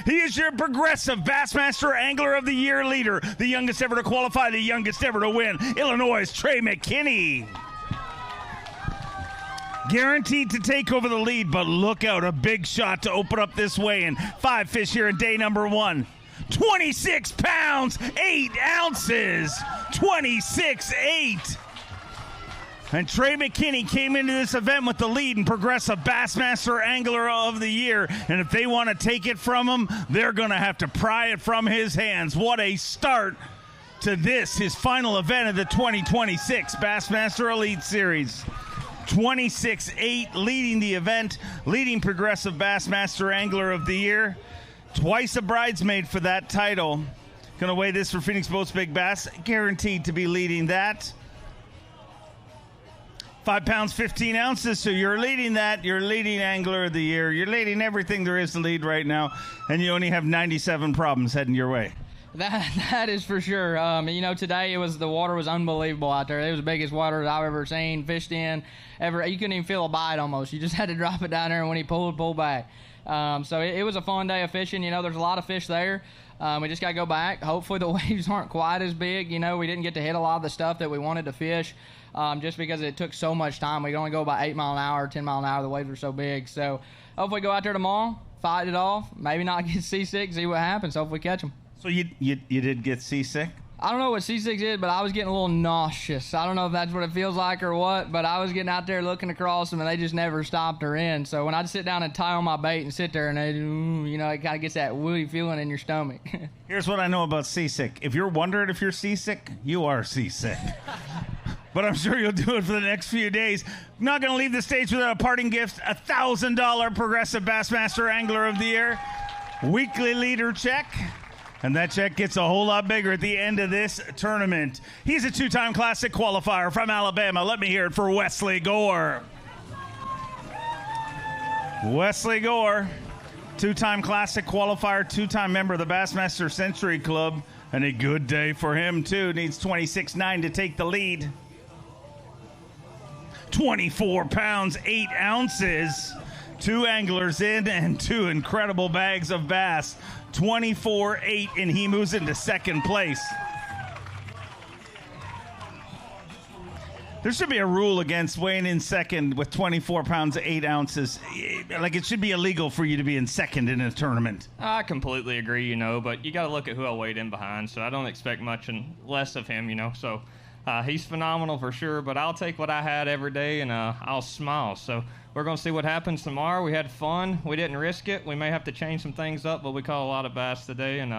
He is your Progressive Bassmaster Angler of the Year leader, the youngest ever to qualify, the youngest ever to win, Illinois' Trey McKinney. Guaranteed to take over the lead, but look out, a big shot to open up this weigh-in. 5 fish here in day number 1. 26 pounds, 8 ounces. 26-8. And Trey McKinney came into this event with the lead in Progressive Bassmaster Angler of the Year. And if they want to take it from him, they're going to have to pry it from his hands. What a start to this, his final event of the 2026 Bassmaster Elite Series. 26-8, leading the event, leading Progressive Bassmaster Angler of the Year. Twice a bridesmaid for that title. Going to weigh this for Phoenix Boats Big Bass, guaranteed to be leading that. 5 pounds, 15 ounces, so you're leading that. You're leading Angler of the Year. You're leading everything there is to lead right now, and you only have 97 problems heading your way. That is for sure. Today the water was unbelievable out there. It was the biggest water that I've ever seen, fished in, ever. You couldn't even feel a bite almost. You just had to drop it down there, and when he pull back. So it was a fun day of fishing. There's a lot of fish there. We just got to go back. Hopefully the waves aren't quite as big. We didn't get to hit a lot of the stuff that we wanted to fish just because it took so much time. We could only go about 8 mile an hour, 10 mile an hour. The waves were so big. So hopefully go out there tomorrow, fight it off, maybe not get seasick, see what happens. Hopefully catch them. So you did get seasick? I don't know what seasick is, but I was getting a little nauseous. I don't know if that's what it feels like or what, but I was getting out there looking across them, and they just never stopped her in. So when I'd sit down and tie on my bait and sit there, and it kind of gets that woolly feeling in your stomach. Here's what I know about seasick. If you're wondering if you're seasick, you are seasick. But I'm sure you'll do it for the next few days. Not going to leave the stage without a parting gift, a $1,000 Progressive Bassmaster Angler of the Year weekly leader check. And that check gets a whole lot bigger at the end of this tournament. He's a 2-time Classic qualifier from Alabama. Let me hear it for Wesley Gore. Wesley Gore, 2-time Classic qualifier, 2-time member of the Bassmaster Century Club. And a good day for him, too. Needs 26.9 to take the lead. 24 pounds, 8 ounces. 2 anglers in and 2 incredible bags of bass. 24-8, and he moves into second place. There should be a rule against weighing in second with 24 pounds, 8 ounces. Like, it should be illegal for you to be in second in a tournament. I completely agree, but you got to look at who I weighed in behind, so I don't expect much and less of him, So he's phenomenal for sure, but I'll take what I had every day, and I'll smile. So we're going to see what happens tomorrow. We had fun. We didn't risk it. We may have to change some things up, but we caught a lot of bass today, and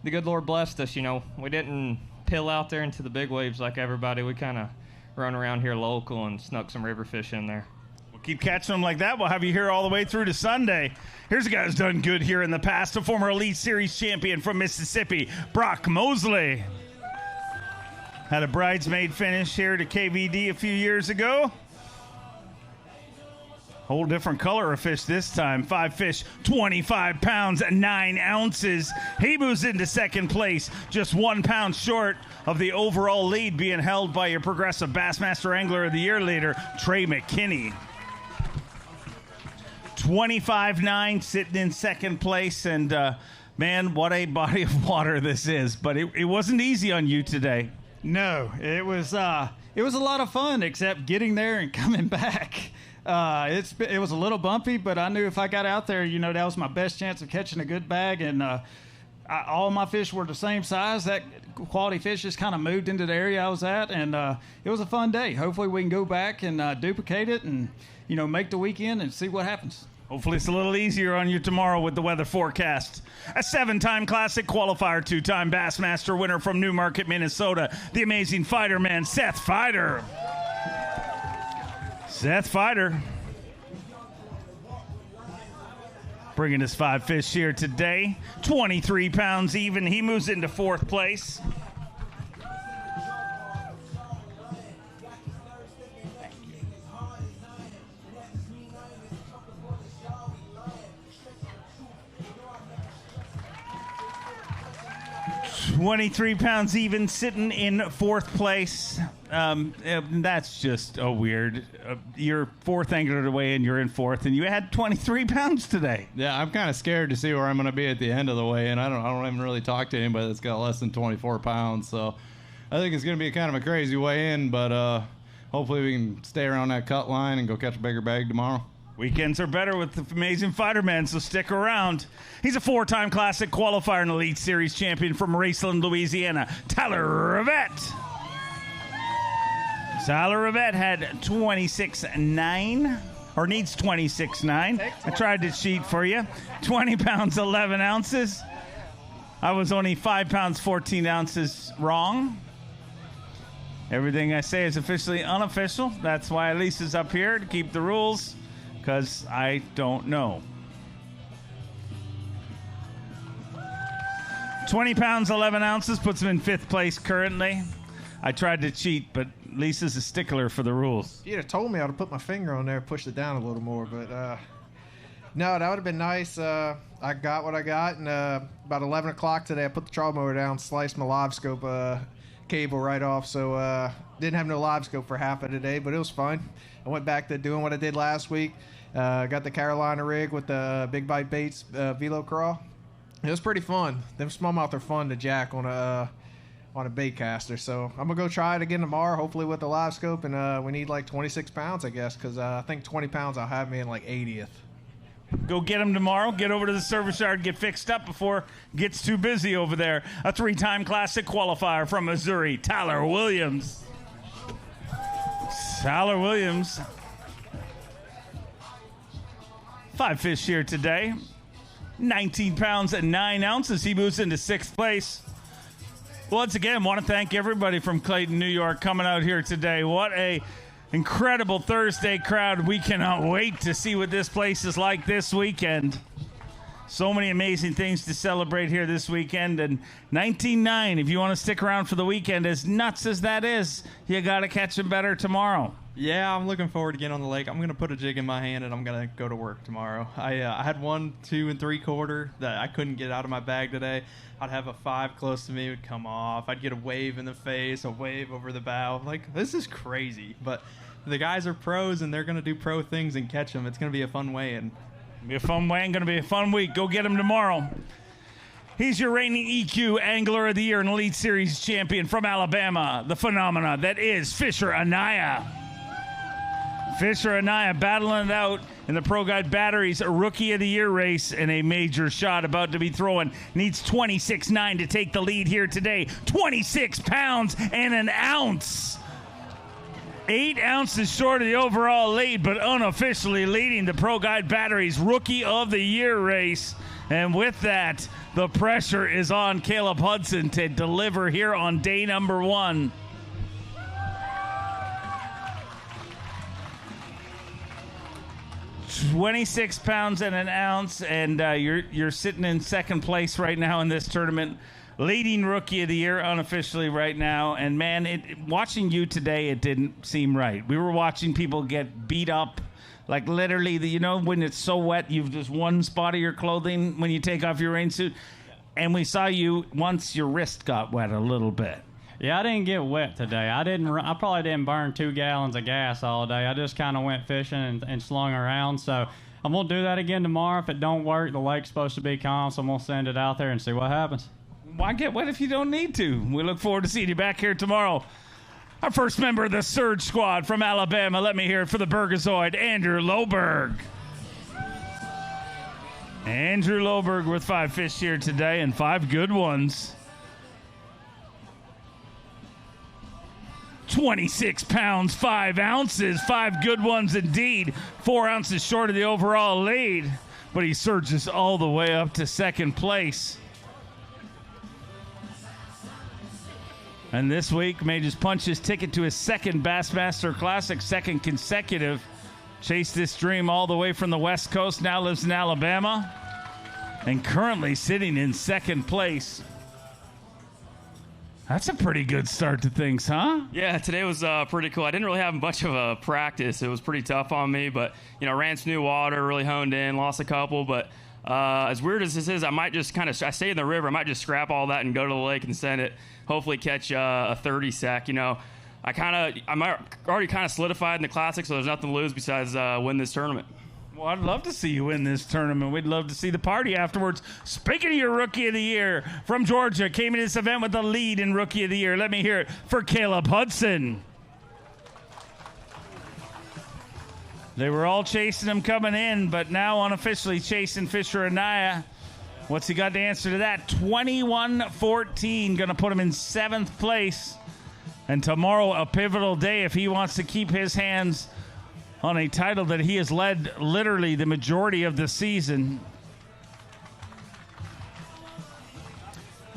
the good Lord blessed us. We didn't pill out there into the big waves like everybody. We kind of run around here local and snuck some river fish in there. We'll keep catching them like that. We'll have you here all the way through to Sunday. Here's a guy who's done good here in the past, a former Elite Series champion from Mississippi, Brock Mosley. Had a bridesmaid finish here to KVD a few years ago. Whole different color of fish this time. 5 fish, 25 pounds, 9 ounces. He moves into second place, just 1 pound short of the overall lead being held by your Progressive Bassmaster Angler of the Year leader, Trey McKinney. 25-9, sitting in second place, and man, what a body of water this is. But it wasn't easy on you today. No, it was a lot of fun, except getting there and coming back. It was a little bumpy, but I knew if I got out there, that was my best chance of catching a good bag. And all my fish were the same size. That quality fish just kind of moved into the area I was at, and it was a fun day. Hopefully we can go back and duplicate it and, make the weekend and see what happens. Hopefully it's a little easier on you tomorrow with the weather forecast. A 7-time Classic qualifier, 2-time Bassmaster winner from Newmarket, Minnesota, the amazing fighter man, Seth Fighter. Seth Fighter bringing us 5 fish here today. 23 pounds even. He moves into fourth place. £23 even, sitting in fourth place. That's just weird. You're fourth angler to weigh in, you're in fourth, and you had 23 pounds today. Yeah, I'm kind of scared to see where I'm going to be at the end of the weigh-in. I don't even really talk to anybody that's got less than 24 pounds, so I think it's going to be kind of a crazy weigh-in, but hopefully we can stay around that cut line and go catch a bigger bag tomorrow. Weekends are better with the amazing fighter man, so stick around. He's a four-time Classic qualifier and Elite Series champion from Raceland, Louisiana, Tyler Rivette. Tyler Rivette had 26.9, or needs 26.9. I tried to cheat for you. 20 pounds, 11 ounces. I was only 5 pounds, 14 ounces wrong. Everything I say is officially unofficial. That's why Lisa's up here to keep the rules. Because I don't know. 20 pounds, 11 ounces puts him in fifth place currently. I tried to cheat, but Lisa's a stickler for the rules. If you'd have told me, I would have put my finger on there and pushed it down a little more. But no, that would have been nice. I got what I got. And about 11 o'clock today, I put the trawl mower down, sliced my live scope cable right off. So didn't have no live scope for half of the day, but it was fun. I went back to doing what I did last week. Got the Carolina rig with the Big Bite Baits velo crawl. It was pretty fun. Them smallmouth are fun to jack on a bait caster. So I'm gonna go try it again tomorrow, hopefully with the live scope. And we need like 26 pounds, I guess, because I think 20 pounds I'll have me in like 80th. Go get him tomorrow. Get over to the service yard, get fixed up before it gets too busy over there. A three-time Classic qualifier from Missouri, Tyler Williams. Tyler Williams. 5 fish here today. 19 pounds and 9 ounces. He moves into sixth place. Once again, want to thank everybody from Clayton, New York, coming out here today. What a incredible Thursday crowd. We cannot wait to see what this place is like this weekend. So many amazing things to celebrate here this weekend. And 19.9, if you want to stick around for the weekend, as nuts as that is, you got to catch them better tomorrow. Yeah, I'm looking forward to getting on the lake. I'm going to put a jig in my hand, and I'm going to go to work tomorrow. I had 1, 2, and 3/4 that I couldn't get out of my bag today. I'd have a 5 close to me, would come off. I'd get a wave in the face, a wave over the bow. Like, this is crazy. But the guys are pros, and they're going to do pro things and catch them. It's going to be a fun weigh-in. Be a fun weigh-in, going to be a fun week. Go get him tomorrow. He's your reigning EQ Angler of the Year and Elite Series champion from Alabama, the phenomena that is Fisher Anaya. Fisher Anaya battling it out in the Pro Guide Batteries Rookie of the Year race in a major shot about to be thrown. Needs 26.9 to take the lead here today. 26 pounds and an ounce. 8 ounces short of the overall lead, but unofficially leading the Pro Guide Batteries Rookie of the Year race. And with that, the pressure is on Caleb Hudson to deliver here on day number 1. $26 pounds and an ounce, and you're sitting in second place right now in this tournament, leading Rookie of the Year unofficially right now. And man, watching you today, it didn't seem right. We were watching people get beat up, like literally, when it's so wet, you've just one spot of your clothing when you take off your rain suit, and we saw you once your wrist got wet a little bit. Yeah, I didn't get wet today. I probably didn't burn 2 gallons of gas all day. I just kind of went fishing and slung around. So I'm going to do that again tomorrow. If it don't work, the lake's supposed to be calm, so I'm going to send it out there and see what happens. Why get wet if you don't need to? We look forward to seeing you back here tomorrow. Our first member of the Surge Squad from Alabama. Let me hear it for the Burgazoid, Andrew Loberg. Andrew Loberg with 5 fish here today and 5 good ones. 26 pounds, 5 ounces, 5 good ones indeed. 4 ounces short of the overall lead, but he surges all the way up to second place. And this week may just punch his ticket to his second Bassmaster Classic, second consecutive. Chased this dream all the way from the West Coast, now lives in Alabama, and currently sitting in second place. That's a pretty good start to things, huh? Yeah, today was pretty cool. I didn't really have much of a practice. It was pretty tough on me, but, ran some new water, really honed in, lost a couple. But as weird as this is, I might just I stay in the river. I might just scrap all that and go to the lake and send it, hopefully catch a 30 sack. I'm already kind of solidified in the Classic, so there's nothing to lose besides win this tournament. Well, I'd love to see you win this tournament. We'd love to see the party afterwards. Speaking of your Rookie of the Year from Georgia, came into this event with the lead in Rookie of the Year. Let me hear it for Caleb Hudson. They were all chasing him coming in, but now unofficially chasing Fisher Anaya. What's he got to answer to that? 21-14, going to put him in 7th place. And tomorrow, a pivotal day if he wants to keep his hands on a title that he has led literally the majority of the season.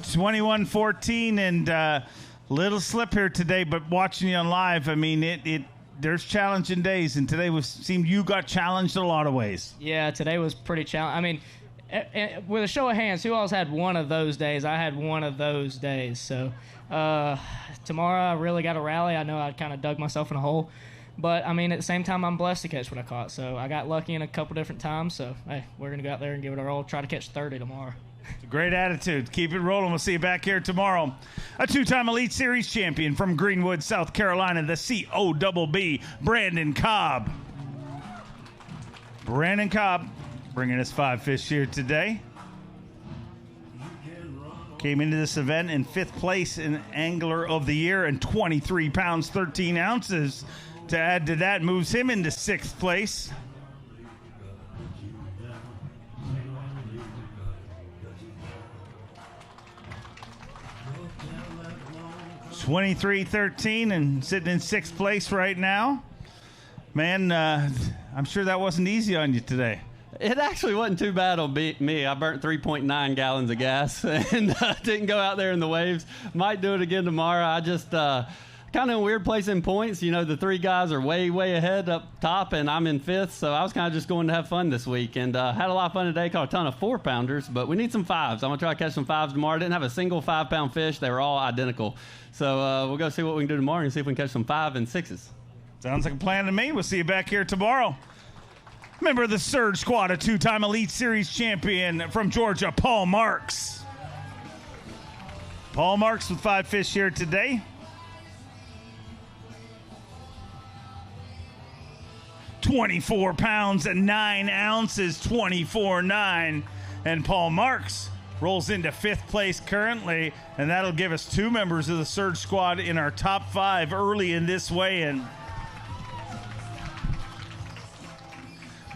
21-14 and little slip here today, but watching you on live, I mean, there's challenging days, and today seemed you got challenged in a lot of ways. Yeah, today was pretty challenging. I mean, with a show of hands, who else had one of those days? I had one of those days. So tomorrow I really got to rally. I know I kind of dug myself in a hole. But, I mean, at the same time, I'm blessed to catch what I caught. So I got lucky in a couple different times. So, hey, we're going to go out there and give it a roll, try to catch 30 tomorrow. It's a great attitude. Keep it rolling. We'll see you back here tomorrow. A 2-time Elite Series champion from Greenwood, South Carolina, the COBB, Brandon Cobb. Brandon Cobb bringing us 5 fish here today. Came into this event in 5th place in Angler of the Year and 23 pounds, 13 ounces. To add to that, moves him into 6th place. $23.13 and sitting in 6th place right now. Man, I'm sure that wasn't easy on you today. It actually wasn't too bad on me. I burnt 3.9 gallons of gas and didn't go out there in the waves. Might do it again tomorrow. I just kind of in a weird place in points. You know, the 3 guys are way, way ahead up top, and I'm in 5th. So I was kind of just going to have fun this week and had a lot of fun today. Caught a ton of 4-pounders, but we need some 5s. I'm going to try to catch some 5s tomorrow. Didn't have a single 5-pound fish. They were all identical. So we'll go see what we can do tomorrow and see if we can catch some 5 and 6s. Sounds like a plan to me. We'll see you back here tomorrow. Member of the Surge Squad, a 2-time Elite Series champion from Georgia, Paul Marks. Paul Marks with 5 fish here today. 24 pounds and 9 ounces, 24.9. And Paul Marks rolls into 5th place currently, and that'll give us 2 members of the Surge Squad in our top 5 early in this weigh-in.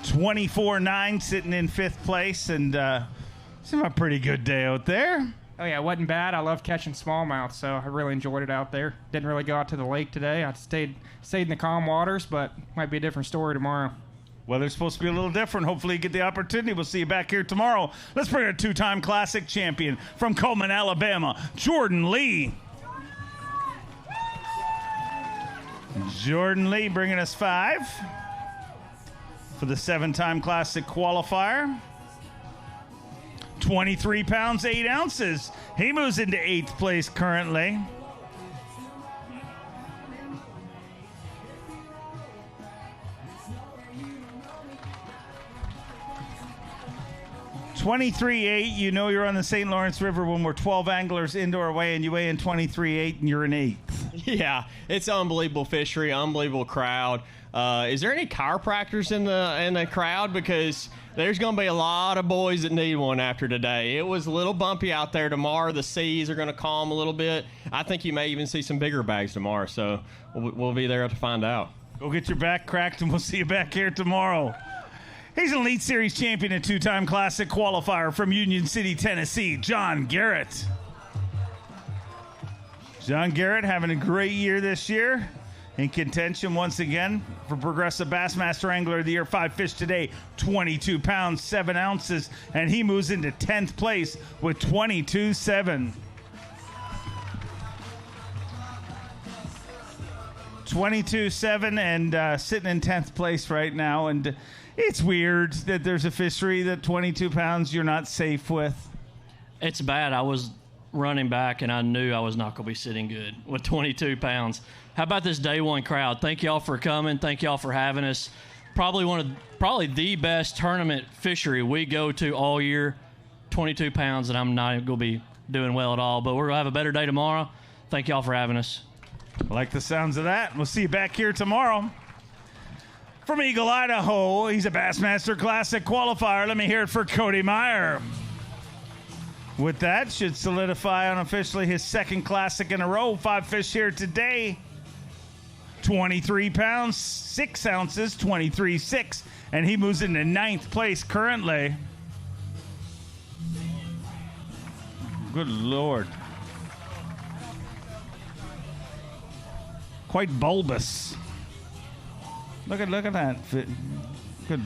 24.9 sitting in 5th place, and seemed a pretty good day out there. Oh, yeah, it wasn't bad. I love catching smallmouth, so I really enjoyed it out there. Didn't really go out to the lake today. I stayed in the calm waters, but might be a different story tomorrow. Weather's supposed to be a little different. Hopefully you get the opportunity. We'll see you back here tomorrow. Let's bring a 2-time Classic champion from Coleman, Alabama, Jordan Lee. Jordan Lee bringing us 5 for the 7-time Classic qualifier. 23 pounds, 8 ounces. He moves into 8th place currently. $23.8. You know you're on the St. Lawrence River when we're 12 anglers indoor weigh, and you weigh in 23.8, and you're in 8th. Yeah, it's an unbelievable fishery, unbelievable crowd. Is there any chiropractors in the crowd? Because there's going to be a lot of boys that need one after today. It was a little bumpy out there. Tomorrow the seas are going to calm a little bit. I think you may even see some bigger bags tomorrow, so we'll be there to find out. Go get your back cracked, and we'll see you back here tomorrow. He's an Elite Series champion and 2-time Classic qualifier from Union City, Tennessee, John Garrett. John Garrett having a great year this year. In contention once again for Progressive Bassmaster Angler of the Year. 5 fish today, 22 pounds, 7 ounces, and he moves into 10th place with 22.7. 22.7 and sitting in 10th place right now. And it's weird that there's a fishery that 22 pounds you're not safe with. It's bad. I was running back, and I knew I was not going to be sitting good with 22 pounds. How about this day one crowd? Thank y'all for coming. Thank y'all for having us. Probably the best tournament fishery we go to all year. 22 pounds, and I'm not going to be doing well at all. But we're going to have a better day tomorrow. Thank y'all for having us. I like the sounds of that. We'll see you back here tomorrow. From Eagle, Idaho, he's a Bassmaster Classic qualifier. Let me hear it for Cody Meyer. With that, should solidify unofficially his second Classic in a row. 5 fish here today. 23 pounds, 6 ounces, 23.6. And he moves into 9th place currently. Good Lord. Quite bulbous. Look at that. Good.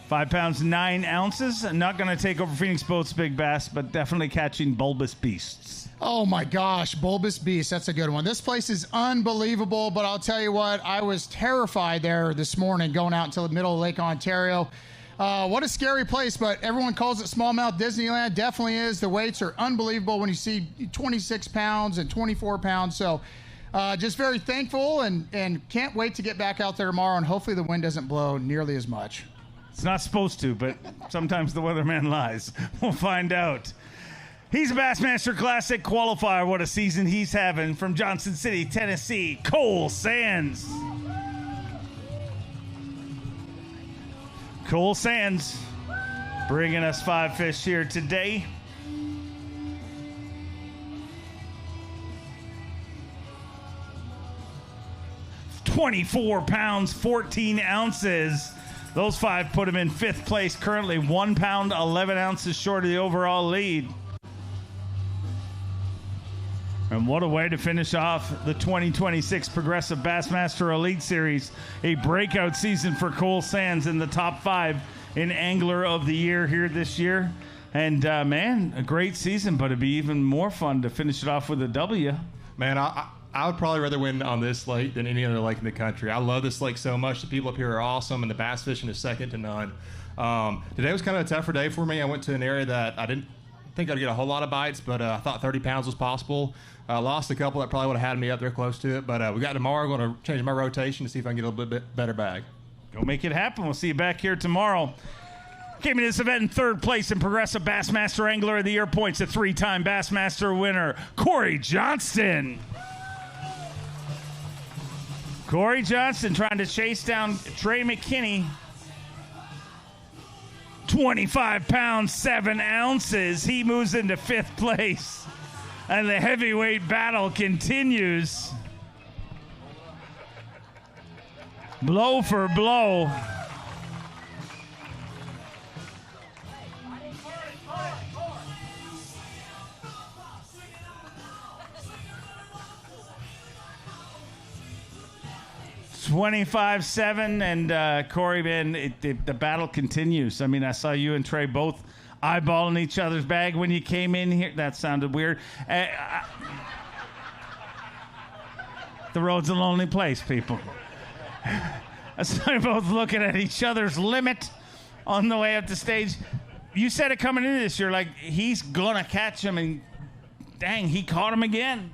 5 pounds, 9 ounces. Not going to take over Phoenix Boats Big Bass, but definitely catching bulbous beasts. Oh my gosh, bulbous beast. That's a good one. This place is unbelievable, but I'll tell you what, I was terrified there this morning going out into the middle of Lake Ontario. What a scary place, but everyone calls it smallmouth Disneyland. Definitely is. The weights are unbelievable when you see 26 pounds and 24 pounds. So just very thankful and can't wait to get back out there tomorrow, and hopefully the wind doesn't blow nearly as much. It's not supposed to, but sometimes the weatherman lies. We'll find out. He's a Bassmaster Classic qualifier. What a season he's having. From Johnson City, Tennessee, Cole Sands. Cole Sands bringing us 5 fish here today. £24, 14 ounces. Those 5 put him in 5th place currently. 1 pound, 11 ounces short of the overall lead. And what a way to finish off the 2026 Progressive Bassmaster Elite Series. A breakout season for Cole Sands in the top 5 in Angler of the Year here this year. And, man, a great season, but it'd be even more fun to finish it off with a W. Man, I would probably rather win on this lake than any other lake in the country. I love this lake so much. The people up here are awesome, and the bass fishing is second to none. Today was kind of a tougher day for me. I went to an area that I didn't think I'd get a whole lot of bites, but I thought 30 pounds was possible. Lost a couple that probably would have had me up there close to it, but we got tomorrow. I'm going to change my rotation to see if I can get a little bit better bag. Go make it happen. We'll see you back here tomorrow. Came into this event in 3rd place in Progressive Bassmaster Angler of the Year points, a 3-time Bassmaster winner, Corey Johnston. Corey Johnston trying to chase down Trey McKinney. 25 pounds, 7 ounces. He moves into 5th place. And the heavyweight battle continues. Blow for blow. $25-7, and Corey, man, the battle continues. I mean, I saw you and Trey both eyeballing each other's bag when you came in here. That sounded weird. The road's a lonely place, people. I saw you both looking at each other's limit on the way up the stage. You said it coming into this, you're like, he's gonna catch him, and dang, he caught him again.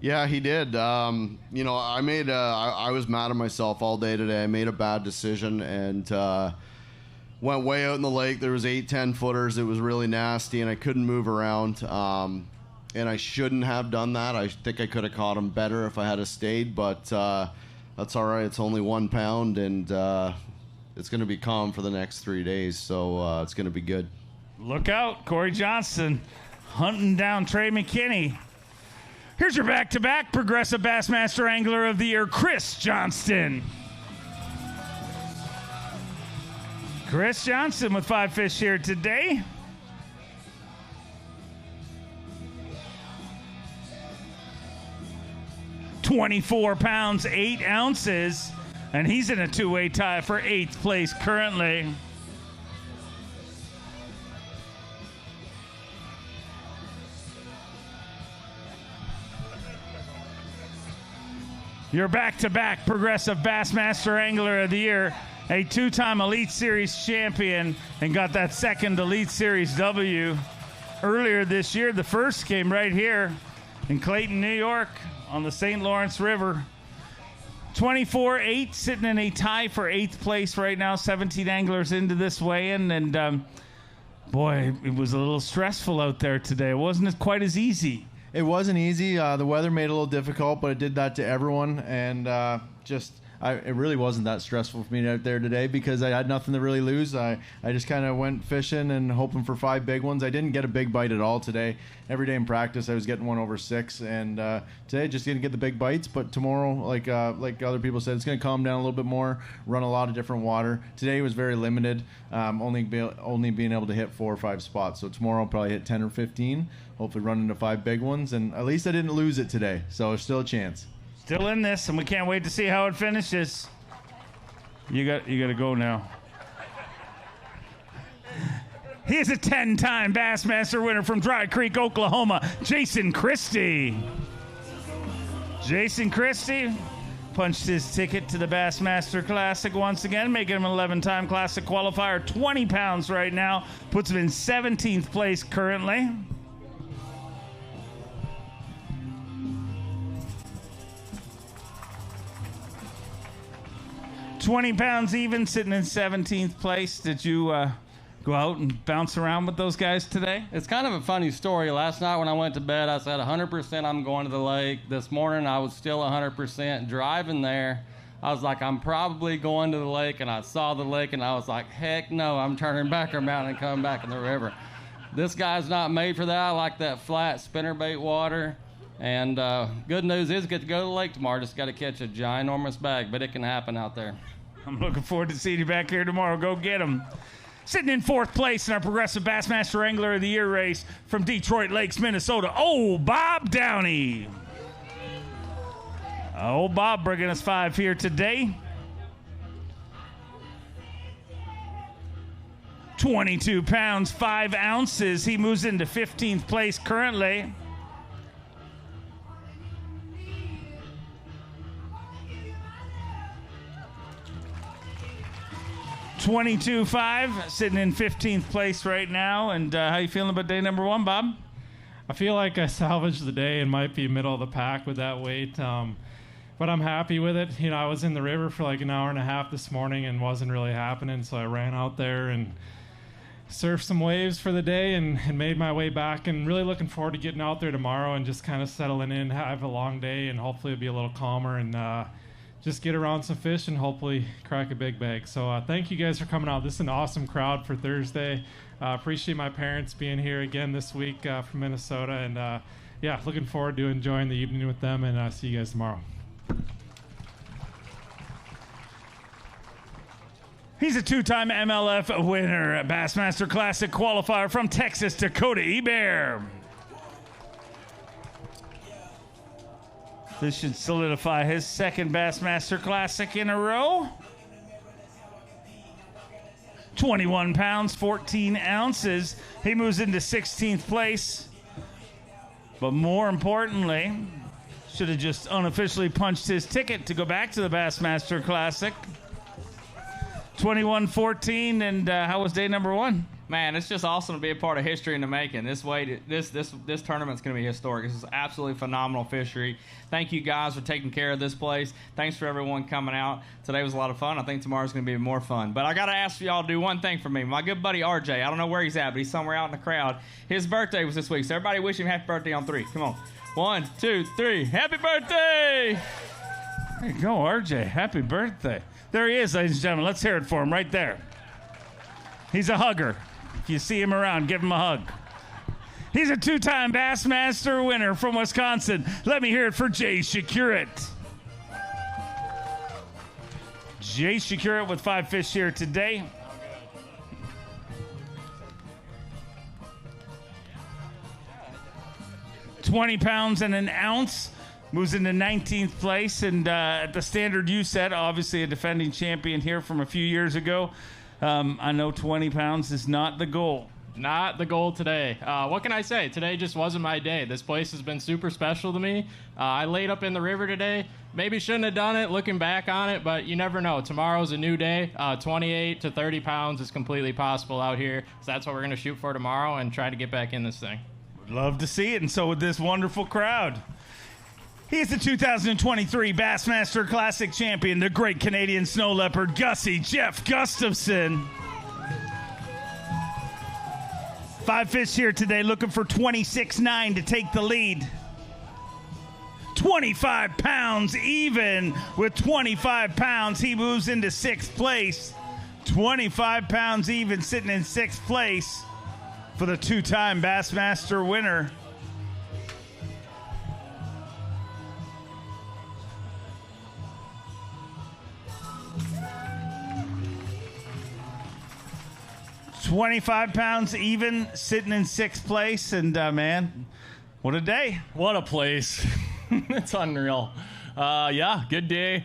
Yeah, he did. You know, I was mad at myself all day today. I made a bad decision and went way out in the lake. There was 8-10 footers. It was really nasty, and I couldn't move around. And I shouldn't have done that. I think I could have caught him better if I had stayed, but that's all right. It's only 1 pound, and it's going to be calm for the next 3 days, so it's going to be good. Look out, Corey Johnston hunting down Trey McKinney. Here's your back-to-back Progressive Bassmaster Angler of the Year, Chris Johnston. Chris Johnston with 5 fish here today. £24, 8 ounces, and he's in a 2-way tie for 8th place currently. Your back-to-back Progressive Bassmaster Angler of the Year, a 2-time Elite Series champion, and got that second Elite Series W earlier this year. The first came right here in Clayton, New York, on the St. Lawrence River. 24-8, sitting in a tie for 8th place right now. 17 anglers into this weigh-in, and Boy, it was a little stressful out there today. It wasn't quite as easy. It wasn't easy. The weather made it a little difficult, but it did that to everyone. And it really wasn't that stressful for me out there today because I had nothing to really lose. I just kind of went fishing and hoping for 5 big ones. I didn't get a big bite at all today. Every day in practice, I was getting 1 over 6. And today, just didn't get the big bites. But tomorrow, like other people said, it's going to calm down a little bit more, run a lot of different water. Today was very limited, only being able to hit 4 or 5 spots. So tomorrow, I'll probably hit 10 or 15, hopefully run into 5 big ones. And at least I didn't lose it today. So there's still a chance. Still in this, and we can't wait to see how it finishes. You got to go now. He is a 10-time Bassmaster winner from Dry Creek, Oklahoma, Jason Christie. Jason Christie punched his ticket to the Bassmaster Classic once again, making him an 11-time Classic qualifier, 20 pounds right now, puts him in 17th place currently. $20 pounds even, sitting in 17th place. Did you go out and bounce around with those guys today? It's kind of a funny story. Last night when I went to bed, I said 100% I'm going to the lake. This morning I was still 100%. Driving there, I was like, I'm probably going to the lake, and I saw the lake, and I was like, heck no, I'm turning back around and coming back in the river. This guy's not made for that. I like that flat spinnerbait water. And good news is get to go to the lake tomorrow. Just got to catch a ginormous bag, but it can happen out there. I'm looking forward to seeing you back here tomorrow. Go get him. Sitting in 4th place in our Progressive Bassmaster Angler of the Year race from Detroit Lakes, Minnesota, old Bob Downey. Old Bob bringing us 5 here today. 22 pounds, 5 ounces. He moves into 15th place currently. $22.5, sitting in 15th place right now. And how you feeling about day number 1, Bob? I feel like I salvaged the day and might be middle of the pack with that weight, but I'm happy with it. You know, I was in the river for like an hour and a half this morning and wasn't really happening, so I ran out there and surfed some waves for the day and made my way back, and really looking forward to getting out there tomorrow and just kind of settling in, have a long day, and hopefully it'll be a little calmer and just get around some fish and hopefully crack a big bag. So thank you guys for coming out. This is an awesome crowd for Thursday. Appreciate my parents being here again this week from Minnesota. And looking forward to enjoying the evening with them, and see you guys tomorrow. He's a 2-time MLF winner, Bassmaster Classic qualifier from Texas, Dakota Ebear. This should solidify his 2nd Bassmaster Classic in a row. 21 pounds, 14 ounces. He moves into 16th place. But more importantly, should have just unofficially punched his ticket to go back to the Bassmaster Classic. 21-14, and how was day number 1? Man, it's just awesome to be a part of history in the making. This tournament's going to be historic. This is absolutely phenomenal fishery. Thank you guys for taking care of this place. Thanks for everyone coming out. Today was a lot of fun. I think tomorrow's going to be more fun. But I got to ask y'all to do one thing for me. My good buddy RJ, I don't know where he's at, but he's somewhere out in the crowd. His birthday was this week, so everybody wish him happy birthday on 3. Come on. 1, 2, 3. Happy birthday! There you go, RJ. Happy birthday. There he is, ladies and gentlemen. Let's hear it for him right there. He's a hugger. If you see him around, give him a hug. He's a 2-time Bassmaster winner from Wisconsin. Let me hear it for Jay Shakurit. Jay Shakurit with 5 fish here today. $20 pounds and an ounce. Moves into 19th place. And at the standard you set, obviously a defending champion here from a few years ago. I know 20 pounds is not the goal. Not the goal today. What can I say? Today just wasn't my day. This place has been super special to me. I laid up in the river today. Maybe shouldn't have done it looking back on it, but you never know. Tomorrow's a new day. 28 to 30 pounds is completely possible out here. So that's what we're going to shoot for tomorrow and try to get back in this thing. Would love to see it, and so would this wonderful crowd. He's the 2023 Bassmaster Classic champion, the Great Canadian Snow Leopard, Gussie Jeff Gustafson. 5 fish here today looking for 26.9 to take the lead. 25 pounds even. With 25 pounds, he moves into 6th place. 25 pounds even, sitting in 6th place for the 2-time Bassmaster winner. $25 pounds even, sitting in 6th place, and man, what a day! What a place! It's unreal. Yeah, good day.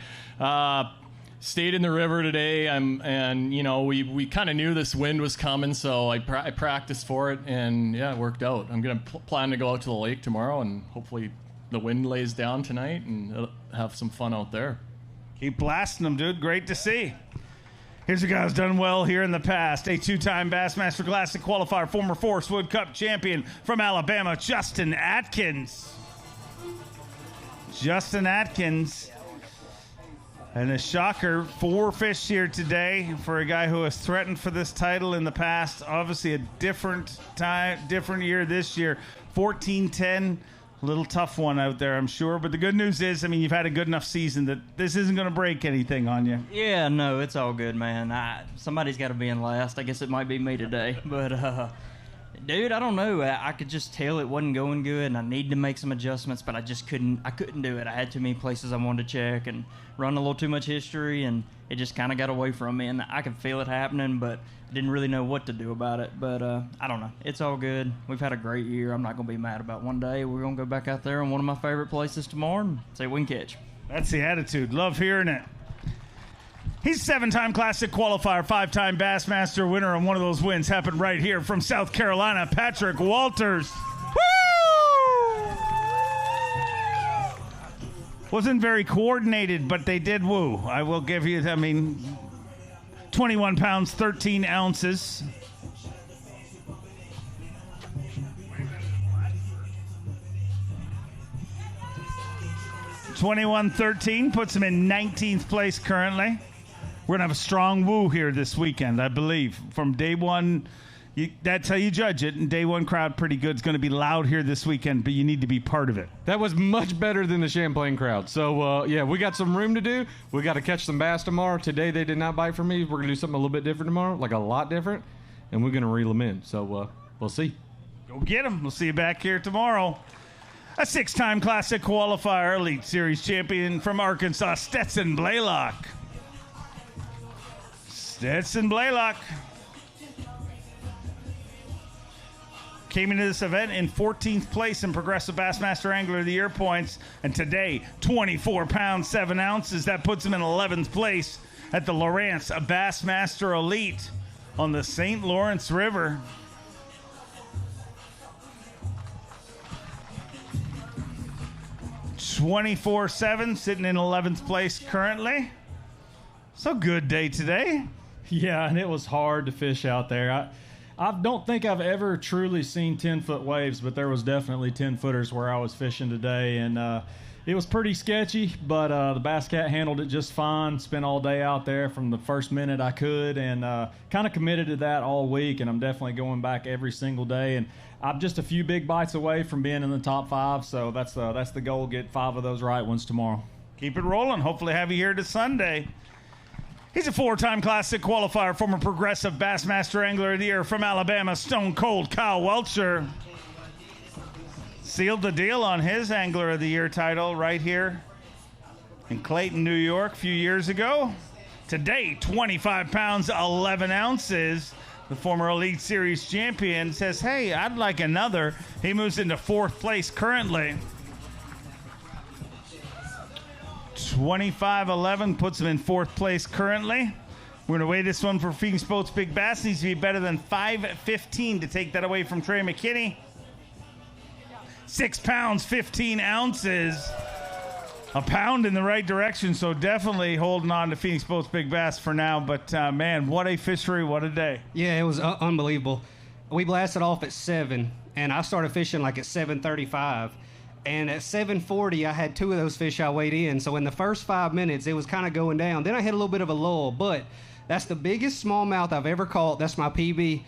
Stayed in the river today, and you know we kind of knew this wind was coming, so I practiced for it, and yeah, it worked out. I'm gonna plan to go out to the lake tomorrow, and hopefully the wind lays down tonight, and have some fun out there. Keep blasting them, dude. Great to see. Here's a guy who's done well here in the past. A 2-time Bassmaster Classic qualifier, former Forest Wood Cup champion from Alabama, Justin Atkins. Justin Atkins. And a shocker, 4 fish here today for a guy who has threatened for this title in the past. Obviously a different time, different year this year. 14-10. A little tough one out there, I'm sure. But the good news is, I mean, you've had a good enough season that this isn't going to break anything on you. Yeah, no, it's all good, man. Somebody's got to be in last. I guess it might be me today. But, dude, I don't know. I could just tell it wasn't going good, and I needed to make some adjustments, but I just couldn't do it. I had too many places I wanted to check and run a little too much history, and it just kind of got away from me. And I could feel it happening, but I didn't really know what to do about it. But I don't know. It's all good. We've had a great year. I'm not going to be mad about one day. We're going to go back out there in one of my favorite places tomorrow and see what we can catch. That's the attitude. Love hearing it. He's a 7-time Classic qualifier, 5-time Bassmaster winner, and one of those wins happened right here from South Carolina, Patrick Walters. Woo! Wasn't very coordinated, but they did woo. I will give you, 21 pounds, 13 ounces. $21.13 puts him in 19th place currently. We're going to have a strong woo here this weekend, I believe. From day one, that's how you judge it. And day one crowd, pretty good. It's going to be loud here this weekend, but you need to be part of it. That was much better than the Champlain crowd. So, yeah, we got some room to do. We got to catch some bass tomorrow. Today they did not bite for me. We're going to do something a little bit different tomorrow, like a lot different, and we're going to reel them in. So, we'll see. Go get them. We'll see you back here tomorrow. A 6-time Classic qualifier, Elite Series champion from Arkansas, Stetson Blaylock. Stetson Blaylock came into this event in 14th place in Progressive Bassmaster Angler of the Year points, and today 24 pounds 7 ounces. That puts him in 11th place at the Lawrence Bassmaster Elite on the St. Lawrence River. $24.7, sitting in 11th place currently. So good day today. Yeah, and it was hard to fish out there. I don't think I've ever truly seen 10-foot waves, but there was definitely 10-footers where I was fishing today, and it was pretty sketchy, but the Bass Cat handled it just fine. Spent all day out there from the first minute I could, and kind of committed to that all week, and I'm definitely going back every single day. And I'm just a few big bites away from being in the top 5, so that's the goal, get 5 of those right ones tomorrow. Keep it rolling. Hopefully have you here to Sunday. He's a 4-time Classic qualifier, former Progressive Bassmaster Angler of the Year from Alabama, Stone Cold Kyle Welcher. Sealed the deal on his Angler of the Year title right here in Clayton, New York a few years ago. Today, 25 pounds, 11 ounces. The former Elite Series champion says, hey, I'd like another. He moves into 4th place currently. 25-11 puts him in 4th place currently. We're going to weigh this one for Phoenix Boats Big Bass. Needs to be better than 515 to take that away from Trey McKinney. 6 pounds, 15 ounces. A pound in the right direction, so definitely holding on to Phoenix Boats Big Bass for now. But, man, what a fishery, what a day. Yeah, it was unbelievable. We blasted off at 7, and I started fishing like at 7:35. And at 7:40, I had 2 of those fish I weighed in. So in the first 5 minutes, it was kind of going down. Then I had a little bit of a lull, but that's the biggest smallmouth I've ever caught. That's my PB.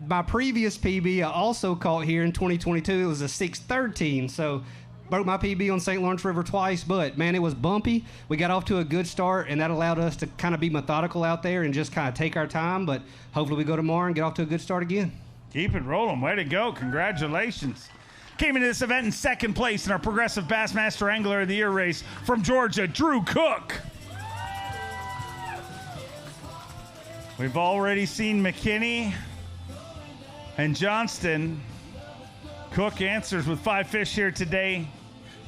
my previous PB I also caught here in 2022. It was a 613, so broke my PB on St. Lawrence River twice, but man, it was bumpy. We got off to a good start, and that allowed us to kind of be methodical out there and just kind of take our time, but hopefully we go tomorrow and get off to a good start again. Keep it rolling. Way to go. Congratulations. Came into this event in second place in our Progressive Bassmaster Angler of the Year race from Georgia, Drew Cook. We've already seen McKinney and Johnston. Cook answers with 5 fish here today.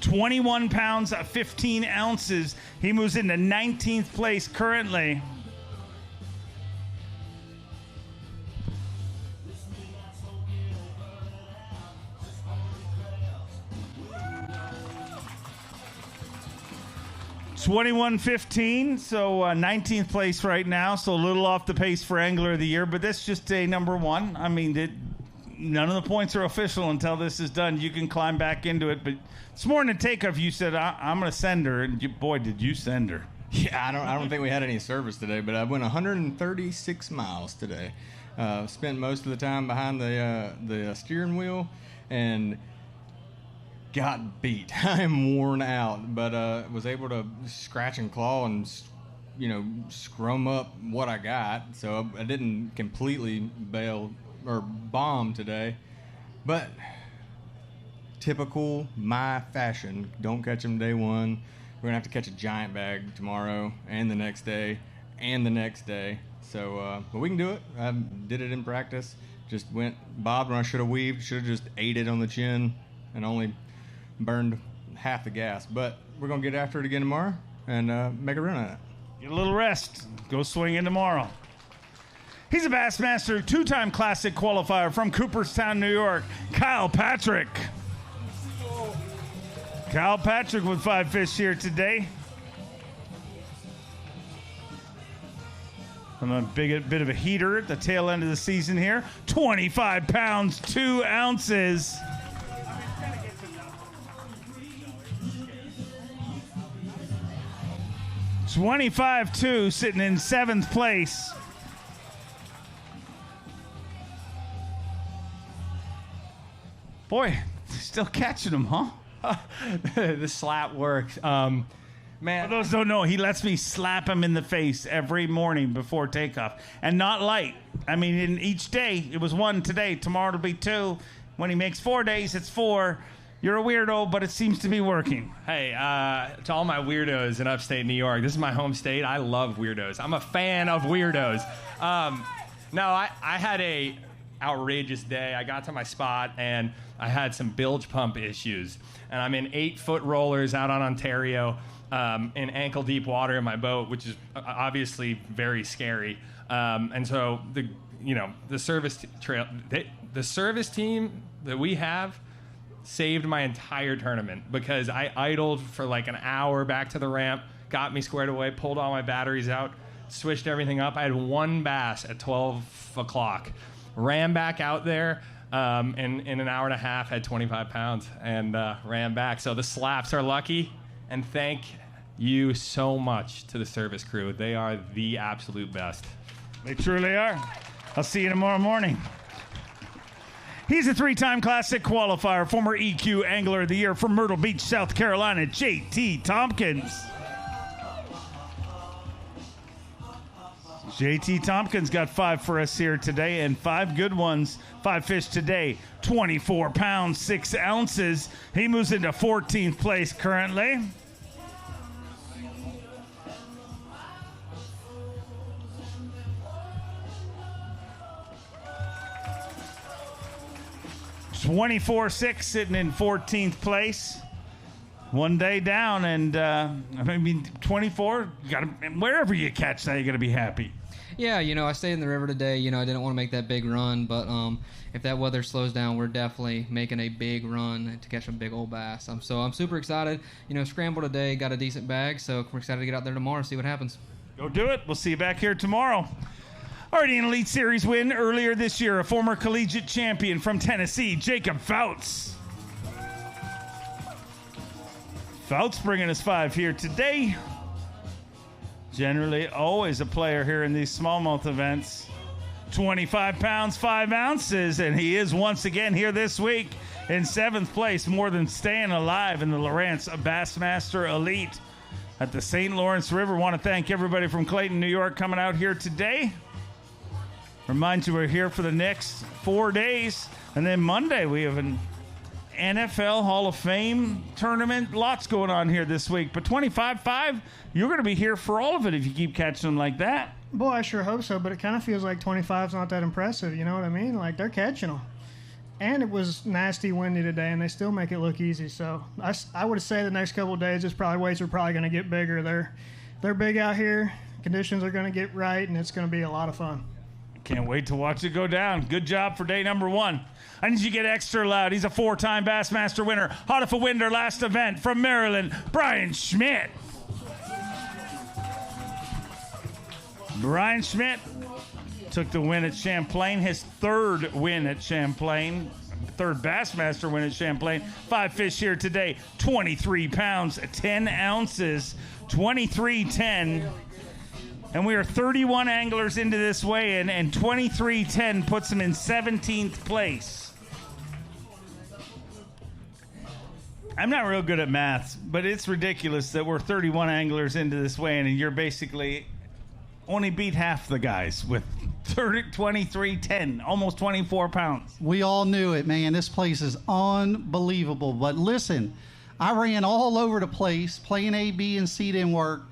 21 pounds, 15 ounces. He moves into 19th place currently. $21.15, so 19th place right now, so a little off the pace for Angler of the Year, but that's just a number one. I mean, none of the points are official until this is done. You can climb back into it, but this morning at takeoff, you said, I'm going to send her, and boy, did you send her. Yeah, I don't think we had any service today, but I went 136 miles today. Spent most of the time behind the steering wheel, and got beat. I am worn out, but was able to scratch and claw and, scrum up what I got. So I didn't completely bail or bomb today, but typical my fashion. Don't catch them day one. We're gonna have to catch a giant bag tomorrow and the next day and the next day. So, but we can do it. I did it in practice. Just went bobbed when I should have weaved. Should have just ate it on the chin and only burned half the gas, but we're gonna get after it again tomorrow and make a run at it. Get a little rest. Go swing in tomorrow. He's a Bassmaster 2-time Classic qualifier from Cooperstown, New York, Kyle Patrick. Kyle Patrick with 5 fish here today. On a bit of a heater at the tail end of the season here. 25 pounds, 2 ounces. 25-2, sitting in 7th place. Boy, still catching them, huh? The slap works. Man, for those who don't know, he lets me slap him in the face every morning before takeoff. And not light. I mean, in each day, it was 1 today. Tomorrow it'll be 2. When he makes 4 days, it's 4. You're a weirdo, but it seems to be working. Hey, to all my weirdos in upstate New York, this is my home state. I love weirdos. I'm a fan of weirdos. No, I had a outrageous day. I got to my spot, and I had some bilge pump issues. And I'm in 8-foot rollers out on Ontario in ankle-deep water in my boat, which is obviously very scary. And so the service the service team that we have saved my entire tournament because I idled for like an hour back to the ramp, got me squared away, pulled all my batteries out, switched everything up. I had 1 bass at 12 o'clock. Ran back out there, and in an hour and a half had 25 pounds and ran back. So the slaps are lucky, and thank you so much to the service crew. They are the absolute best. They truly are. I'll see you tomorrow morning. He's a 3-time Classic qualifier, former EQ Angler of the Year from Myrtle Beach, South Carolina, JT Tompkins. JT Tompkins got 5 for us here today, and 5 good ones. 5 fish today, 24 pounds, 6 ounces. He moves into 14th place currently. $24.6 sitting in 14th place. 1 day down, and I mean 24. Wherever you catch that, you got to be happy. Yeah, I stayed in the river today. I didn't want to make that big run, but if that weather slows down, we're definitely making a big run to catch a big old bass. So I'm super excited. Scrambled today, got a decent bag, so we're excited to get out there tomorrow and see what happens. Go do it. We'll see you back here tomorrow. Already an Elite Series win earlier this year, a former collegiate champion from Tennessee, Jacob Fouts. Fouts bringing us 5 here today. Generally always a player here in these smallmouth events. 25 pounds, 5 ounces, and he is once again here this week in 7th place, more than staying alive in the Lawrence Bassmaster Elite at the St. Lawrence River. Want to thank everybody from Clayton, New York coming out here today. Remind you we're here for the next 4 days, and then Monday we have an NFL Hall of Fame tournament. Lots going on here this week, but 25-5, you're going to be here for all of it if you keep catching them like that. Boy, I sure hope so, but it kind of feels like 25's not that impressive, you know what I mean? Like, they're catching them. And it was nasty windy today, and they still make it look easy. So I would say the next couple of days, weights are probably going to get bigger. They're big out here. Conditions are going to get right, and it's going to be a lot of fun. Can't wait to watch it go down. Good job for day number 1. I need you to get extra loud. He's a 4-time Bassmaster winner. Hot off a winner last event from Maryland, Brian Schmidt. Brian Schmidt took the win at Champlain, his 3rd win at Champlain, 3rd Bassmaster win at Champlain. 5 fish here today, 23 pounds, 10 ounces, 23.10. And we are 31 anglers into this weigh-in, and 23.10 puts him in 17th place. I'm not real good at maths, but it's ridiculous that we're 31 anglers into this weigh-in, and you're basically only beat half the guys with 23.10, almost 24 pounds. We all knew it, man. This place is unbelievable. But listen, I ran all over the place. Playing A, B, and C didn't work.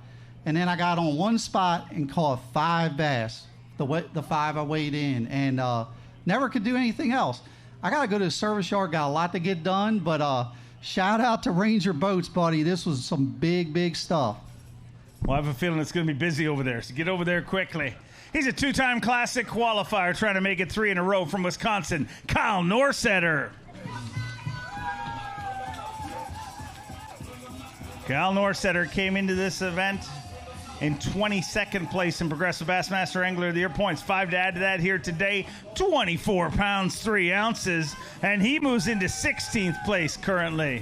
And then I got on one spot and caught 5 bass, the 5 I weighed in, and never could do anything else. I got to go to the service yard, got a lot to get done, but shout out to Ranger Boats, buddy. This was some big, big stuff. Well, I have a feeling it's going to be busy over there, so get over there quickly. He's a 2-time Classic qualifier trying to make it 3 in a row from Wisconsin, Kyle Norsetter. Kyle Norsetter came into this event in 22nd place in Progressive Bassmaster Angler of the Year points. 5 to add to that here today, 24 pounds, 3 ounces, and he moves into 16th place currently.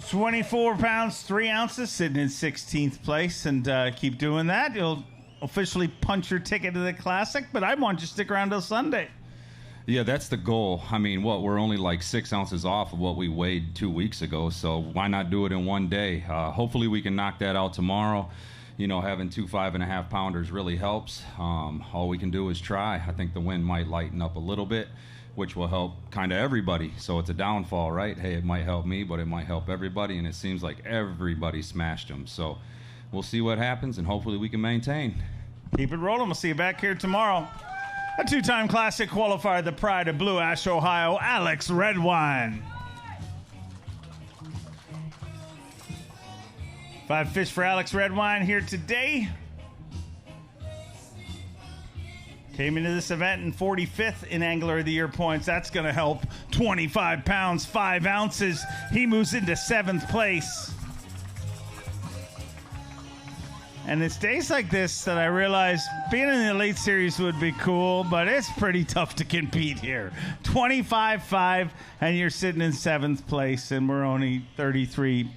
$24 pounds, 3 ounces, sitting in 16th place, and keep doing that. You'll officially punch your ticket to the Classic, but I want you to stick around till Sunday. Yeah, that's the goal. I mean, we're only like 6 ounces off of what we weighed 2 weeks ago, so why not do it in one day? Hopefully we can knock that out tomorrow. You know, having 2 5.5 pounders really helps. All we can do is try. I think the wind might lighten up a little bit, which will help kind of everybody. So it's a downfall, right? Hey, it might help me, but it might help everybody, and it seems like everybody smashed them. So we'll see what happens, and hopefully we can maintain. Keep it rolling. We'll see you back here tomorrow. A 2-time Classic qualifier, the pride of Blue Ash, Ohio, Alex Redwine. 5 fish for Alex Redwine here today. Came into this event in 45th in Angler of the Year points. That's going to help. 25 pounds, 5 ounces. He moves into 7th place. And it's days like this that I realize being in the Elite Series would be cool, but it's pretty tough to compete here. 25-5, and you're sitting in 7th place, and we're only 33